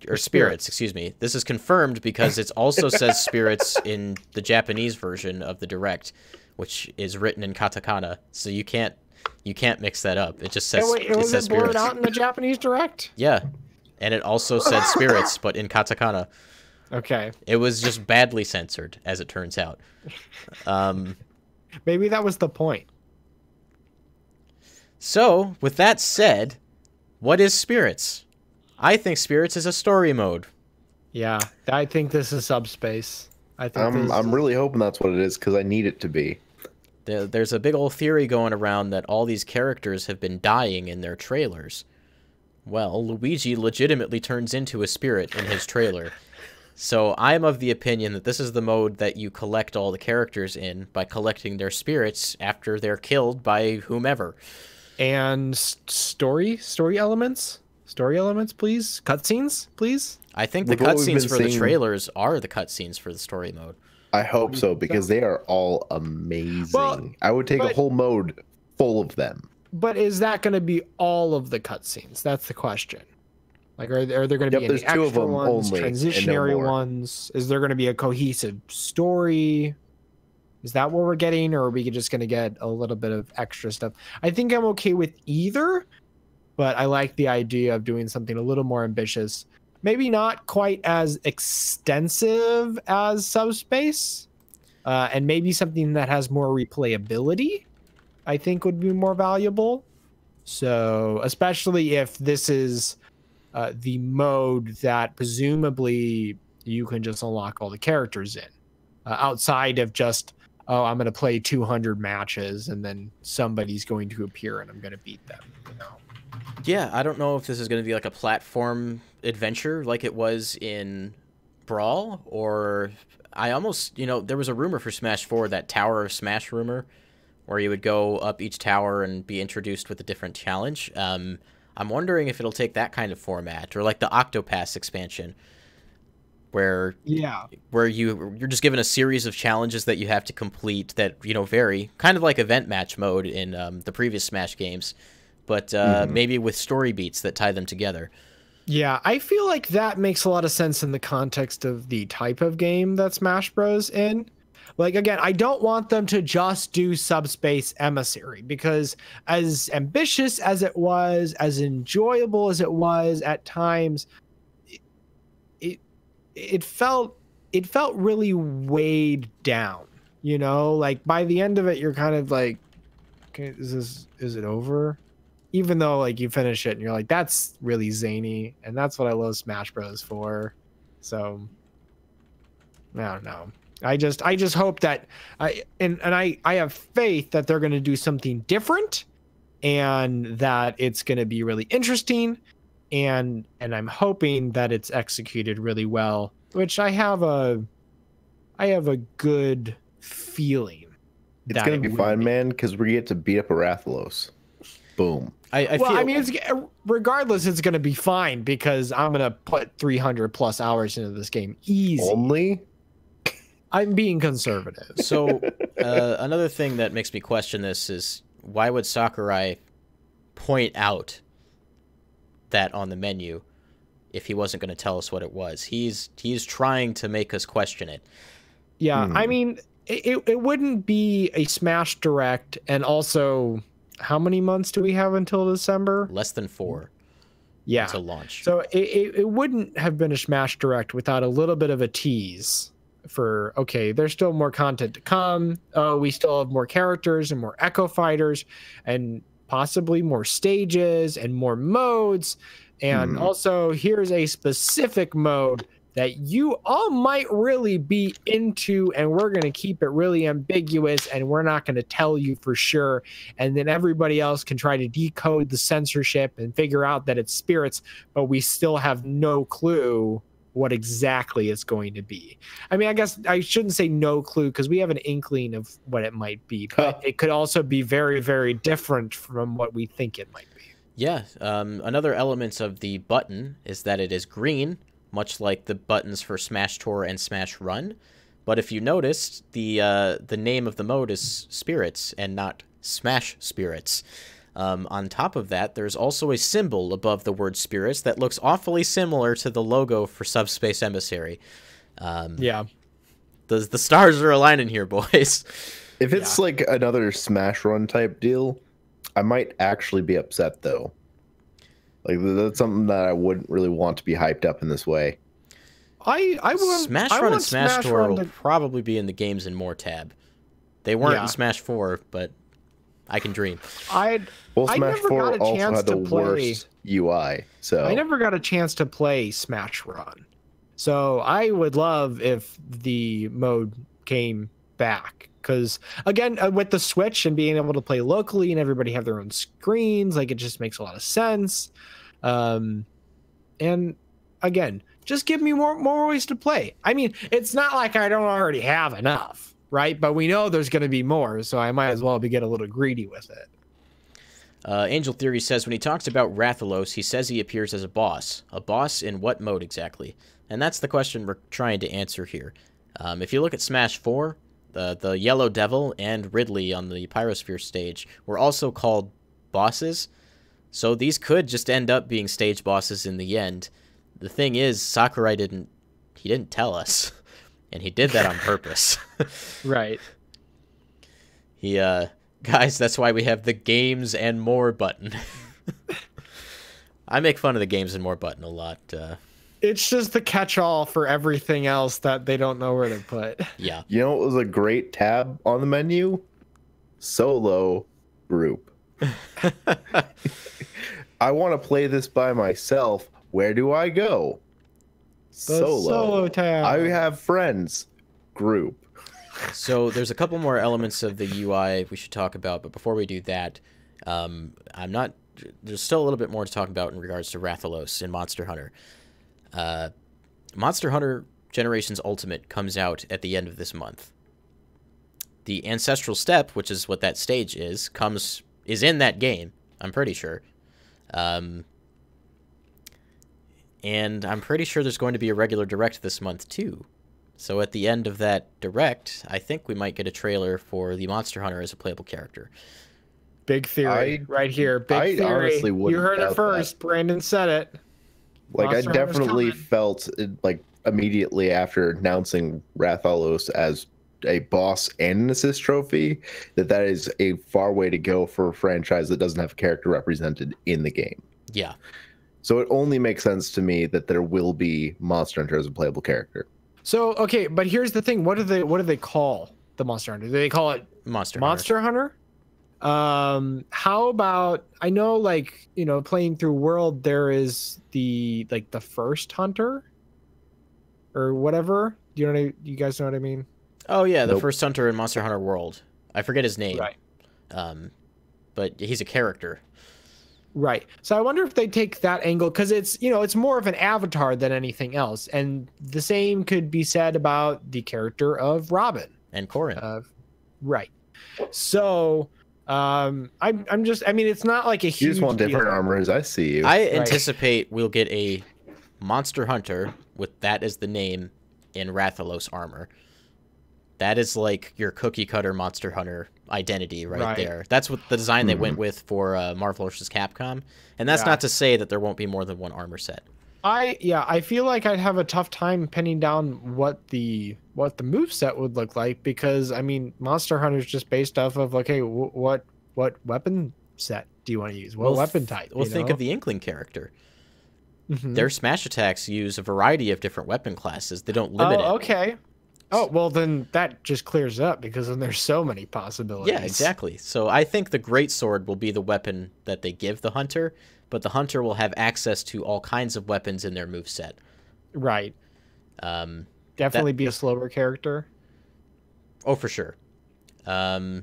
Speaker 1: Or spirits, excuse me. This is confirmed because it also says spirits in the Japanese version of the direct, which is written in katakana. So you can't mix that up. It just says
Speaker 3: Wait, was it blurred
Speaker 1: spirits.
Speaker 3: out in the Japanese direct?
Speaker 1: Yeah. And it also said spirits, but in katakana.
Speaker 3: Okay.
Speaker 1: It was just badly censored, as it turns out.
Speaker 3: Maybe that was the point.
Speaker 1: So, with that said, what is spirits? I think spirits is a story mode.
Speaker 3: Yeah, I think this is subspace. I think
Speaker 2: I'm really hoping that's what it is, because I need it to be.
Speaker 1: There's a big old theory going around that all these characters have been dying in their trailers. Well, Luigi legitimately turns into a spirit in his trailer. So I'm of the opinion that this is the mode that you collect all the characters in by collecting their spirits after they're killed by whomever.
Speaker 3: And story elements? Story elements, please? Cutscenes, please?
Speaker 1: I think the
Speaker 2: With what we've
Speaker 1: cutscenes
Speaker 2: been
Speaker 1: for the
Speaker 2: seeing-
Speaker 1: trailers are the cutscenes for the story mode.
Speaker 2: I hope so, because they are all amazing.
Speaker 3: Well,
Speaker 2: I would take a
Speaker 3: but-
Speaker 2: whole mode full of them.
Speaker 3: But is that going to be all of the cutscenes? That's the question. Like, are there going to be
Speaker 2: Yep,
Speaker 3: any
Speaker 2: there's two of
Speaker 3: extra
Speaker 2: them
Speaker 3: ones,
Speaker 2: only, and no
Speaker 3: transitionary
Speaker 2: more.
Speaker 3: ones? Is there going to be a cohesive story? Is that what we're getting, or are we just going to get a little bit of extra stuff? I think I'm okay with either, but I like the idea of doing something a little more ambitious. Maybe not quite as extensive as Subspace, and maybe something that has more replayability, I think would be more valuable. So, especially if this is the mode that presumably you can just unlock all the characters in, outside of just, oh, I'm going to play 200 matches and then somebody's going to appear and I'm going to beat them, you know?
Speaker 1: Yeah, I don't know if this is going to be like a platform adventure like it was in Brawl, or I almost, there was a rumor for Smash 4, that Tower of Smash rumor, where you would go up each tower and be introduced with a different challenge. I'm wondering if it'll take that kind of format, or like the Octopass expansion, where you're just given a series of challenges that you have to complete that vary, kind of like event match mode in the previous Smash games, but maybe with story beats that tie them together.
Speaker 3: Yeah, I feel like that makes a lot of sense in the context of the type of game that Smash Bros. In. Like, again, I don't want them to just do Subspace Emissary, because as ambitious as it was, as enjoyable as it was at times, it felt really weighed down, like by the end of it, you're kind of like, okay, is it over? Even though like you finish it and you're like, that's really zany, and that's what I love Smash Bros. For. So I don't know. I just hope that I have faith that they're going to do something different, and that it's going to be really interesting, and I'm hoping that it's executed really well, which I have a good feeling.
Speaker 2: It's going to be fine, man, because we get to beat up a Rathalos. Boom.
Speaker 3: Regardless, it's going to be fine, because I'm going to put 300 plus hours into this game easy.
Speaker 2: Only?
Speaker 3: I'm being conservative.
Speaker 1: So another thing that makes me question this is, why would Sakurai point out that on the menu if he wasn't going to tell us what it was. He's trying to make us question it.
Speaker 3: Yeah, I mean, it wouldn't be a Smash Direct, and also, how many months do we have until December?
Speaker 1: Less than 4.
Speaker 3: Yeah.
Speaker 1: To launch.
Speaker 3: So it wouldn't have been a Smash Direct without a little bit of a tease for, okay, there's still more content to come. We still have more characters and more Echo Fighters and possibly more stages and more modes. And also, here's a specific mode that you all might really be into, and we're going to keep it really ambiguous, and we're not going to tell you for sure. And then everybody else can try to decode the censorship and figure out that it's spirits, but we still have no clue what exactly it's going to be. I mean, I guess I shouldn't say no clue, because we have an inkling of what it might be, but it could also be very, very different from what we think it might be.
Speaker 1: Yeah. Another element of the button is that it is green, much like the buttons for Smash Tour and Smash Run. But if you noticed, the name of the mode is Spirits and not Smash Spirits. On top of that, there's also a symbol above the word Spirits that looks awfully similar to the logo for Subspace Emissary.
Speaker 3: Yeah.
Speaker 1: The stars are aligning here, boys.
Speaker 2: If it's like another Smash Run type deal, I might actually be upset, though. Like, that's something that I wouldn't really want to be hyped up in this way.
Speaker 3: I would
Speaker 1: Smash Run and Smash Tour will probably be in the Games and More tab. They weren't in Smash 4, but I can dream.
Speaker 2: Well, Smash 4 also had the worst UI, so
Speaker 3: I never got a chance to play Smash Run. So I would love if the mode came back. Because, again, with the Switch and being able to play locally and everybody have their own screens, like, it just makes a lot of sense. And, again, just give me more ways to play. I mean, it's not like I don't already have enough, right? But we know there's going to be more, so I might as well get a little greedy with it.
Speaker 1: Angel Theory says, when he talks about Rathalos, he says he appears as a boss. A boss in what mode exactly? And that's the question we're trying to answer here. If you look at Smash 4... The Yellow Devil and Ridley on the Pyrosphere stage were also called bosses, so these could just end up being stage bosses in the end. The thing is, Sakurai didn't tell us, and he did that on purpose.
Speaker 3: Right.
Speaker 1: Guys, that's why we have the Games and More button. I make fun of the Games and More button a lot.
Speaker 3: It's just the catch-all for everything else that they don't know where to put.
Speaker 1: Yeah.
Speaker 2: You know what was a great tab on the menu? Solo group. I want to play this by myself. Where do I go? Solo
Speaker 3: tab.
Speaker 2: I have friends. Group.
Speaker 1: So there's a couple more elements of the UI we should talk about, but before we do that, there's still a little bit more to talk about in regards to Rathalos in Monster Hunter. Monster Hunter Generations Ultimate comes out at the end of this month. The Ancestral Step, which is what that stage is in that game, I'm pretty sure. And I'm pretty sure there's going to be a regular Direct this month, too. So at the end of that Direct, I think we might get a trailer for the Monster Hunter as a playable character.
Speaker 3: Big theory right here. Big theory.
Speaker 2: Honestly
Speaker 3: you heard it first. That. Brandon said it.
Speaker 2: Like, Monster I definitely felt, like, immediately after announcing Rathalos as a boss and an assist trophy, that is a far way to go for a franchise that doesn't have a character represented in the game.
Speaker 1: Yeah.
Speaker 2: So it only makes sense to me that there will be Monster Hunter as a playable character.
Speaker 3: So, okay, but here's the thing. What do they call the Monster Hunter? Do they call it Monster Hunter? How about, I know, like, you know, playing through World, there is the first hunter or whatever. You guys know what I mean?
Speaker 1: Oh yeah, the first hunter in Monster Hunter World. I forget his name.
Speaker 3: Right.
Speaker 1: But he's a character.
Speaker 3: Right. So I wonder if they take that angle, because it's more of an avatar than anything else. And the same could be said about the character of Robin.
Speaker 1: And Corrin.
Speaker 3: Right. So I'm just, I mean, it's not like a huge
Speaker 2: You just want different
Speaker 3: deal.
Speaker 2: armors. I see you.
Speaker 1: I anticipate we'll get a Monster Hunter with that as the name in Rathalos armor. That is like your cookie cutter Monster Hunter identity right there. That's what the design they went with for Marvel vs. Capcom. And that's not to say that there won't be more than one armor set.
Speaker 3: I feel like I'd have a tough time pinning down what the moveset would look like, because I mean Monster Hunter is just based off of, okay, what weapon set do you want to use? What weapon type?
Speaker 1: Well, think of the Inkling character.
Speaker 3: Mhm.
Speaker 1: Their smash attacks use a variety of different weapon classes. They don't limit it.
Speaker 3: Okay. Oh, well then that just clears it up, because then there's so many possibilities.
Speaker 1: Yeah, exactly. So I think the greatsword will be the weapon that they give the hunter, but the hunter will have access to all kinds of weapons in their moveset.
Speaker 3: Right.
Speaker 1: Um,
Speaker 3: Definitely be a slower character.
Speaker 1: oh, for sure. And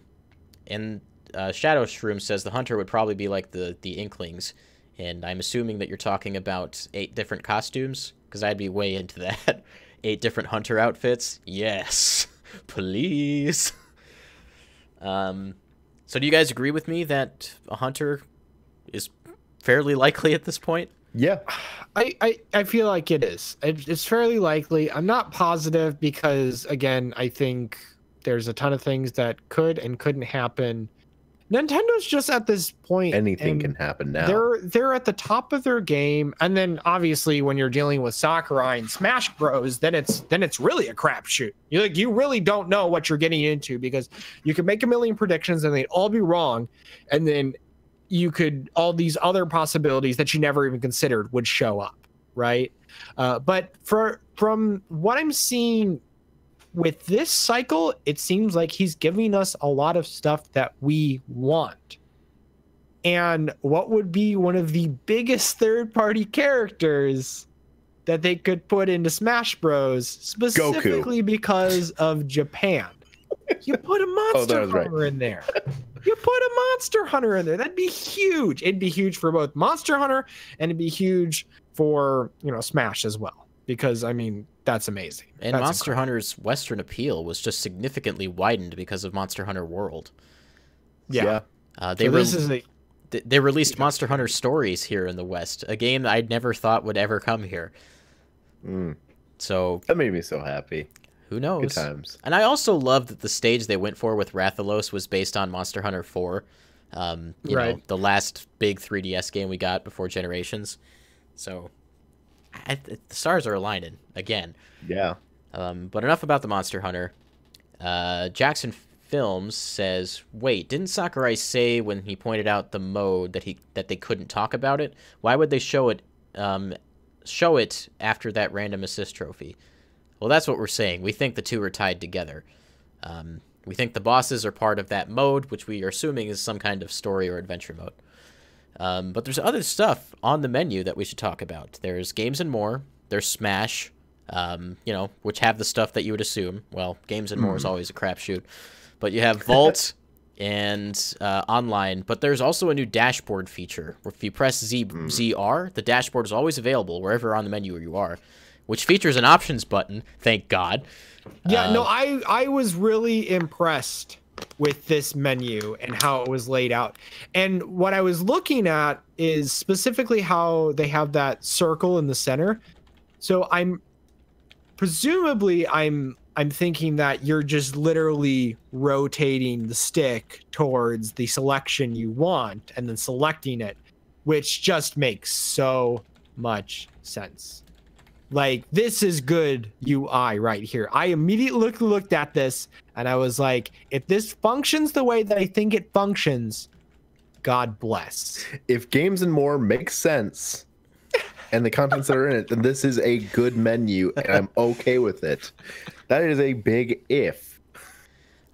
Speaker 1: Shadow Shroom says the hunter would probably be like the Inklings, and I'm assuming that you're talking about 8 different costumes, because I'd be way into that. 8 different hunter outfits. Yes, please. So do you guys agree with me that a hunter is fairly likely at this point?
Speaker 2: Yeah.
Speaker 3: I feel like it is. It's fairly likely. I'm not positive, because again, I think there's a ton of things that could and couldn't happen. Nintendo's just at this point.
Speaker 2: Anything
Speaker 3: and
Speaker 2: can happen now.
Speaker 3: They're at the top of their game, and then obviously when you're dealing with Sakurai and Smash Bros, then it's really a crapshoot. You really don't know what you're getting into, because you could make a million predictions and they'd all be wrong, and then all these other possibilities that you never even considered would show up, right? But from what I'm seeing with this cycle, it seems like he's giving us a lot of stuff that we want. And what would be one of the biggest third-party characters that they could put into Smash Bros, specifically because of Japan? You put a Monster Hunter in there. You put a Monster Hunter in there. That'd be huge. It'd be huge for both Monster Hunter, and it'd be huge for, Smash as well. Because, I mean, that's amazing.
Speaker 1: And
Speaker 3: that's
Speaker 1: Monster
Speaker 3: incredible.
Speaker 1: Hunter's Western appeal was just significantly widened because of Monster Hunter World.
Speaker 3: Yeah.
Speaker 1: They
Speaker 3: So this is a
Speaker 1: they released Monster Hunter Stories here in the West, a game that I'd never thought would ever come here. So
Speaker 2: That made me so happy.
Speaker 1: who knows?
Speaker 2: Good times.
Speaker 1: And I also love that the stage they went for with Rathalos was based on Monster Hunter 4. You know, the last big 3DS game we got before Generations. So the stars are aligning again.
Speaker 2: Yeah.
Speaker 1: But enough about the Monster Hunter. Jackson Films says, "Wait, didn't Sakurai say when he pointed out the mode that they couldn't talk about it? Why would they show it after that random assist trophy?" Well, that's what we're saying. We think the two are tied together. We think the bosses are part of that mode, which we are assuming is some kind of story or adventure mode. But there's other stuff on the menu that we should talk about. There's Games and More. There's Smash, which have the stuff that you would assume. Well, Games and More is always a crapshoot. But you have Vault and Online. But there's also a new dashboard feature. If you press ZR, the dashboard is always available wherever on the menu you are, which features an options button, thank God.
Speaker 3: Yeah, no, I was really impressed with this menu and how it was laid out. And what I was looking at is specifically how they have that circle in the center. So I'm thinking that you're just literally rotating the stick towards the selection you want and then selecting it, which just makes so much sense. Like, this is good UI right here. I immediately looked at this and I was like, if this functions the way that I think it functions, God bless.
Speaker 2: If Games and More makes sense and the contents that are in it, then this is a good menu and I'm okay with it. That is a big if.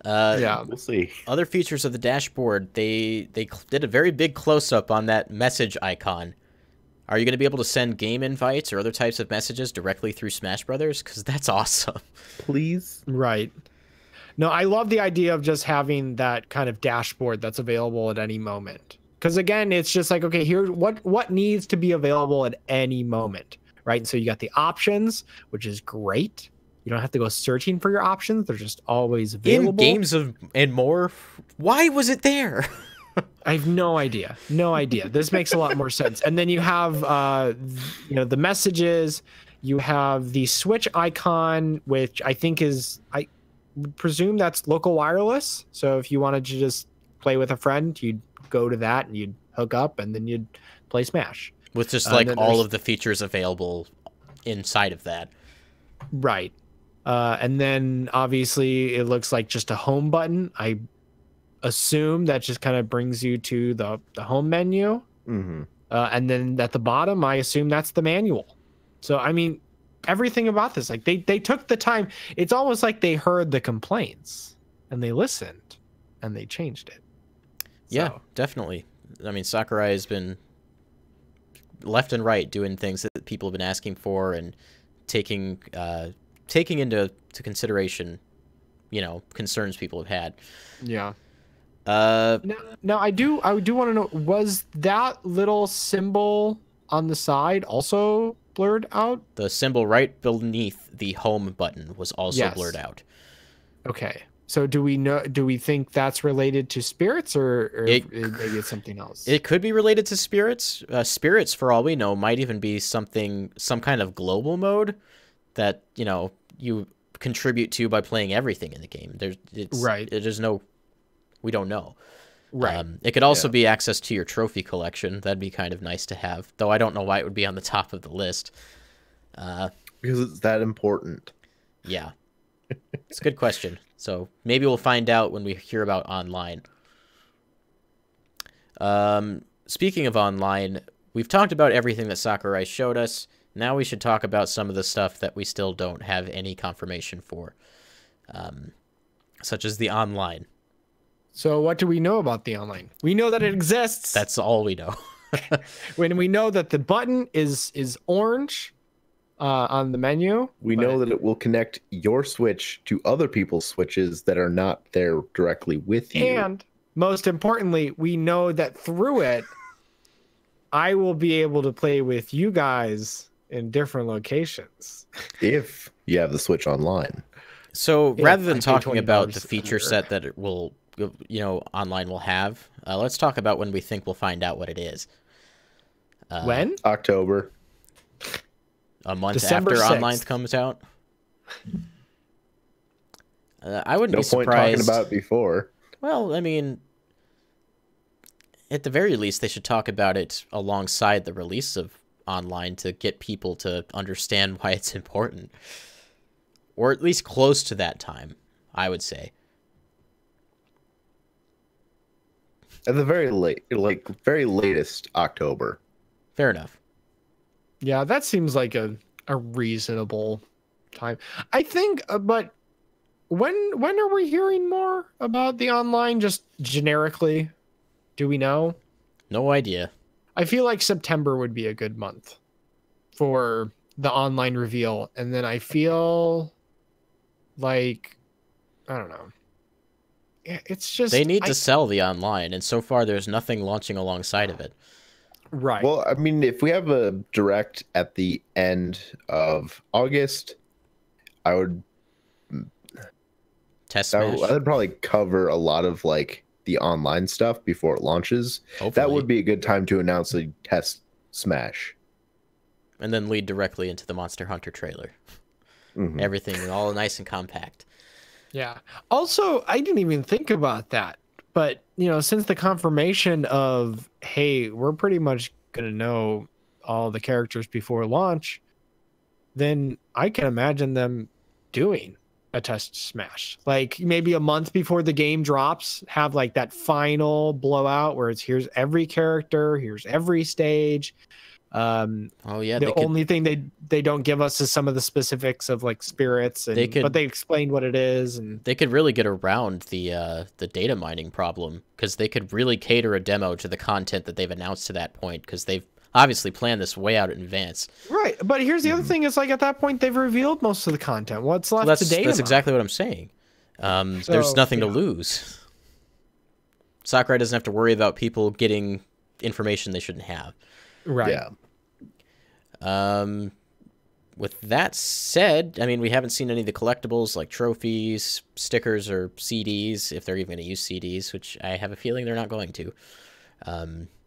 Speaker 3: Yeah,
Speaker 2: We'll see.
Speaker 1: Other features of the dashboard, they did a very big close-up on that message icon. Are you going to be able to send game invites or other types of messages directly through Smash Brothers? Because that's awesome.
Speaker 2: Please.
Speaker 3: right. No, I love the idea of just having that kind of dashboard that's available at any moment. Because again, it's just like, okay, here's what needs to be available at any moment, right? And so you got the options, which is great. You don't have to go searching for your options. They're just always available.
Speaker 1: In Games and More, why was it there?
Speaker 3: I have no idea. No idea. This makes a lot more sense. And then you have, the messages. You have the Switch icon, which I think I presume that's local wireless. So if you wanted to just play with a friend, you'd go to that and you'd hook up and then you'd play Smash.
Speaker 1: with just
Speaker 3: And
Speaker 1: like
Speaker 3: then
Speaker 1: all
Speaker 3: there's-
Speaker 1: of the features available inside of that.
Speaker 3: Right. And then obviously it looks like just a home button. I assume that just kind of brings you to the home menu.
Speaker 2: Mm-hmm.
Speaker 3: And then at the bottom, I assume that's the manual. So, I mean, everything about this, like they took the time. It's almost like they heard the complaints and they listened and they changed it.
Speaker 1: Yeah,
Speaker 3: So,
Speaker 1: definitely. I mean, Sakurai has been left and right doing things that people have been asking for and taking into consideration, concerns people have had.
Speaker 3: yeah.
Speaker 1: Uh,
Speaker 3: Now I do want to know, was that little symbol on the side also blurred out?
Speaker 1: the symbol right beneath the home button was also
Speaker 3: Yes.
Speaker 1: blurred out.
Speaker 3: Okay. So do we think that's related to spirits or maybe it's something else?
Speaker 1: It could be related to spirits. Spirits, for all we know, might even be some kind of global mode that you contribute to by playing everything in the game.
Speaker 3: Right.
Speaker 1: We don't know.
Speaker 3: Right.
Speaker 1: It could also be access to your trophy collection. That'd be kind of nice to have, though I don't know why it would be on the top of the list.
Speaker 2: Because it's that important.
Speaker 1: Yeah, it's a good question. So maybe we'll find out when we hear about online. Speaking of online, we've talked about everything that Sakurai showed us. Now we should talk about some of the stuff that we still don't have any confirmation for, such as the online.
Speaker 3: So what do we know about the online? We know that it exists.
Speaker 1: That's all we know.
Speaker 3: When we know that the button is orange on the menu.
Speaker 2: We know that it will connect your Switch to other people's Switches that are not there directly with you.
Speaker 3: And most importantly, we know that through it, I will be able to play with you guys in different locations.
Speaker 2: If you have the Switch online.
Speaker 1: So
Speaker 3: Yeah,
Speaker 1: rather than
Speaker 3: I pay
Speaker 1: talking about
Speaker 3: $20
Speaker 1: the
Speaker 3: a
Speaker 1: feature
Speaker 3: year.
Speaker 1: set that it will, online will have, let's talk about when we think we'll find out what it is.
Speaker 3: When?
Speaker 2: October.
Speaker 1: A month
Speaker 3: December
Speaker 1: after
Speaker 3: 6th.
Speaker 1: online comes out. I wouldn't
Speaker 2: No
Speaker 1: be
Speaker 2: point
Speaker 1: surprised.
Speaker 2: talking about it before.
Speaker 1: Well, I mean, at the very least, they should talk about it alongside the release of online to get people to understand why it's important, or at least close to that time, I would say.
Speaker 2: At the very very latest October.
Speaker 1: Fair enough.
Speaker 3: Yeah, that seems like a reasonable time. I think, but when are we hearing more about the online just generically? Do we know?
Speaker 1: No idea.
Speaker 3: I feel like September would be a good month for the online reveal. And then I feel like, I don't know. It's just.
Speaker 1: They need to sell the online, and so far there's nothing launching alongside of it.
Speaker 3: Right.
Speaker 2: Well, I mean, if we have a direct at the end of August, I would
Speaker 1: Test Smash.
Speaker 2: I'd probably cover a lot of like the online stuff before it launches.
Speaker 1: Hopefully.
Speaker 2: That would be a good time to announce a test Smash.
Speaker 1: And then lead directly into the Monster Hunter trailer.
Speaker 2: Mhm.
Speaker 1: Everything all nice and compact.
Speaker 3: Yeah. Also, I didn't even think about that. But, since the confirmation of, hey, we're pretty much going to know all the characters before launch, then I can imagine them doing a test Smash. Like maybe a month before the game drops, have like that final blowout where it's here's every character, here's every stage.
Speaker 1: Oh yeah,
Speaker 3: The only thing they don't give us is some of the specifics of like spirits, but they explained what it is, and
Speaker 1: they could really get around the data mining problem, because they could really cater a demo to the content that they've announced to that point, because they've obviously planned this way out in advance.
Speaker 3: right. But here's the other thing: is like at that point they've revealed most of the content. What's left to data?
Speaker 1: That's exactly what I'm saying. There's nothing to lose. Sakurai doesn't have to worry about people getting information they shouldn't have.
Speaker 3: Right.
Speaker 2: Yeah.
Speaker 1: With that said, I mean, we haven't seen any of the collectibles like trophies, stickers, or CDs, if they're even going to use CDs, which I have a feeling they're not going to.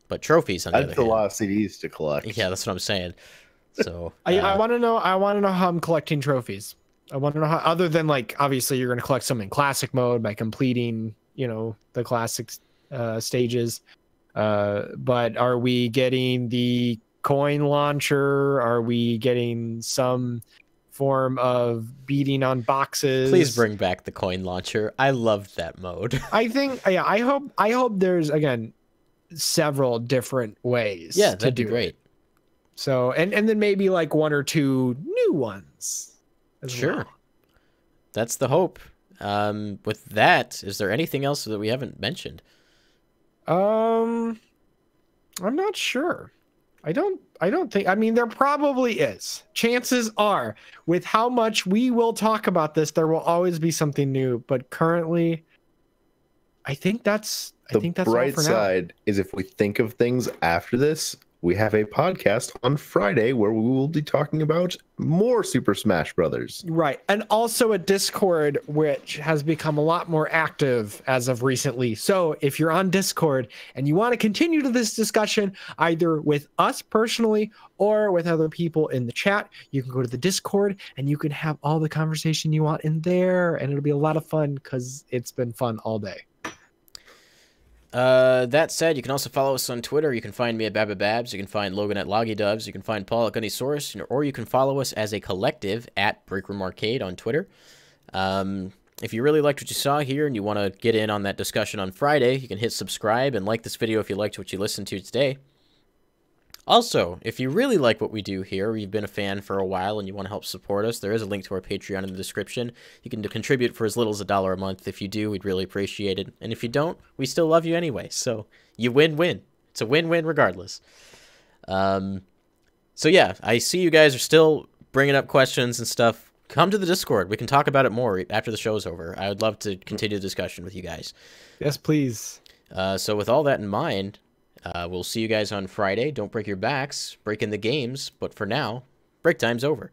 Speaker 1: But trophies, on the other
Speaker 2: That's a
Speaker 1: hand.
Speaker 2: lot of CDs to collect.
Speaker 1: Yeah, that's what I'm saying. So
Speaker 3: I want to know. I want to know how I'm collecting trophies. I want to know how, other than like obviously you're going to collect some in classic mode by completing, the classic stages. But are we getting the coin launcher? Are we getting some form of beating on boxes?
Speaker 1: Please bring back the coin launcher. I loved that mode.
Speaker 3: I think, yeah, I hope there's, again, several different ways
Speaker 1: Yeah,
Speaker 3: to
Speaker 1: that'd be
Speaker 3: do
Speaker 1: great.
Speaker 3: it. So, and then maybe like one or two new ones as
Speaker 1: Sure.
Speaker 3: well.
Speaker 1: That's the hope. With that, is there anything else that we haven't mentioned?
Speaker 3: I'm not sure. I don't think, I mean, there probably is. Chances are, with how much we will talk about this, there will always be something new. But currently, I think that's all
Speaker 2: bright
Speaker 3: for now.
Speaker 2: side is if we think of things after this, we have a podcast on Friday where we will be talking about more Super Smash Brothers.
Speaker 3: Right. And also a Discord, which has become a lot more active as of recently. So if you're on Discord and you want to continue to this discussion, either with us personally or with other people in the chat, you can go to the Discord and you can have all the conversation you want in there. And it'll be a lot of fun because it's been fun all day.
Speaker 1: That said, you can also follow us on Twitter. You can find me at Babababs. You can find Logan at LoggyDubs. You can find Paul at Gunnysaurus. Or you can follow us as a collective at Breakroom Arcade on Twitter. If you really liked what you saw here and you want to get in on that discussion on Friday, you can hit subscribe and like this video if you liked what you listened to today. Also, if you really like what we do here, or you've been a fan for a while and you want to help support us, there is a link to our Patreon in the description. You can contribute for as little as $1 a month. If you do, we'd really appreciate it. And if you don't, we still love you anyway. So you win-win. It's a win-win regardless. So yeah, I see you guys are still bringing up questions and stuff. Come to the Discord. We can talk about it more after the show's over. I would love to continue the discussion with you guys.
Speaker 3: Yes, please.
Speaker 1: So with all that in mind, we'll see you guys on Friday. Don't break your backs, break in the games, but for now, break time's over.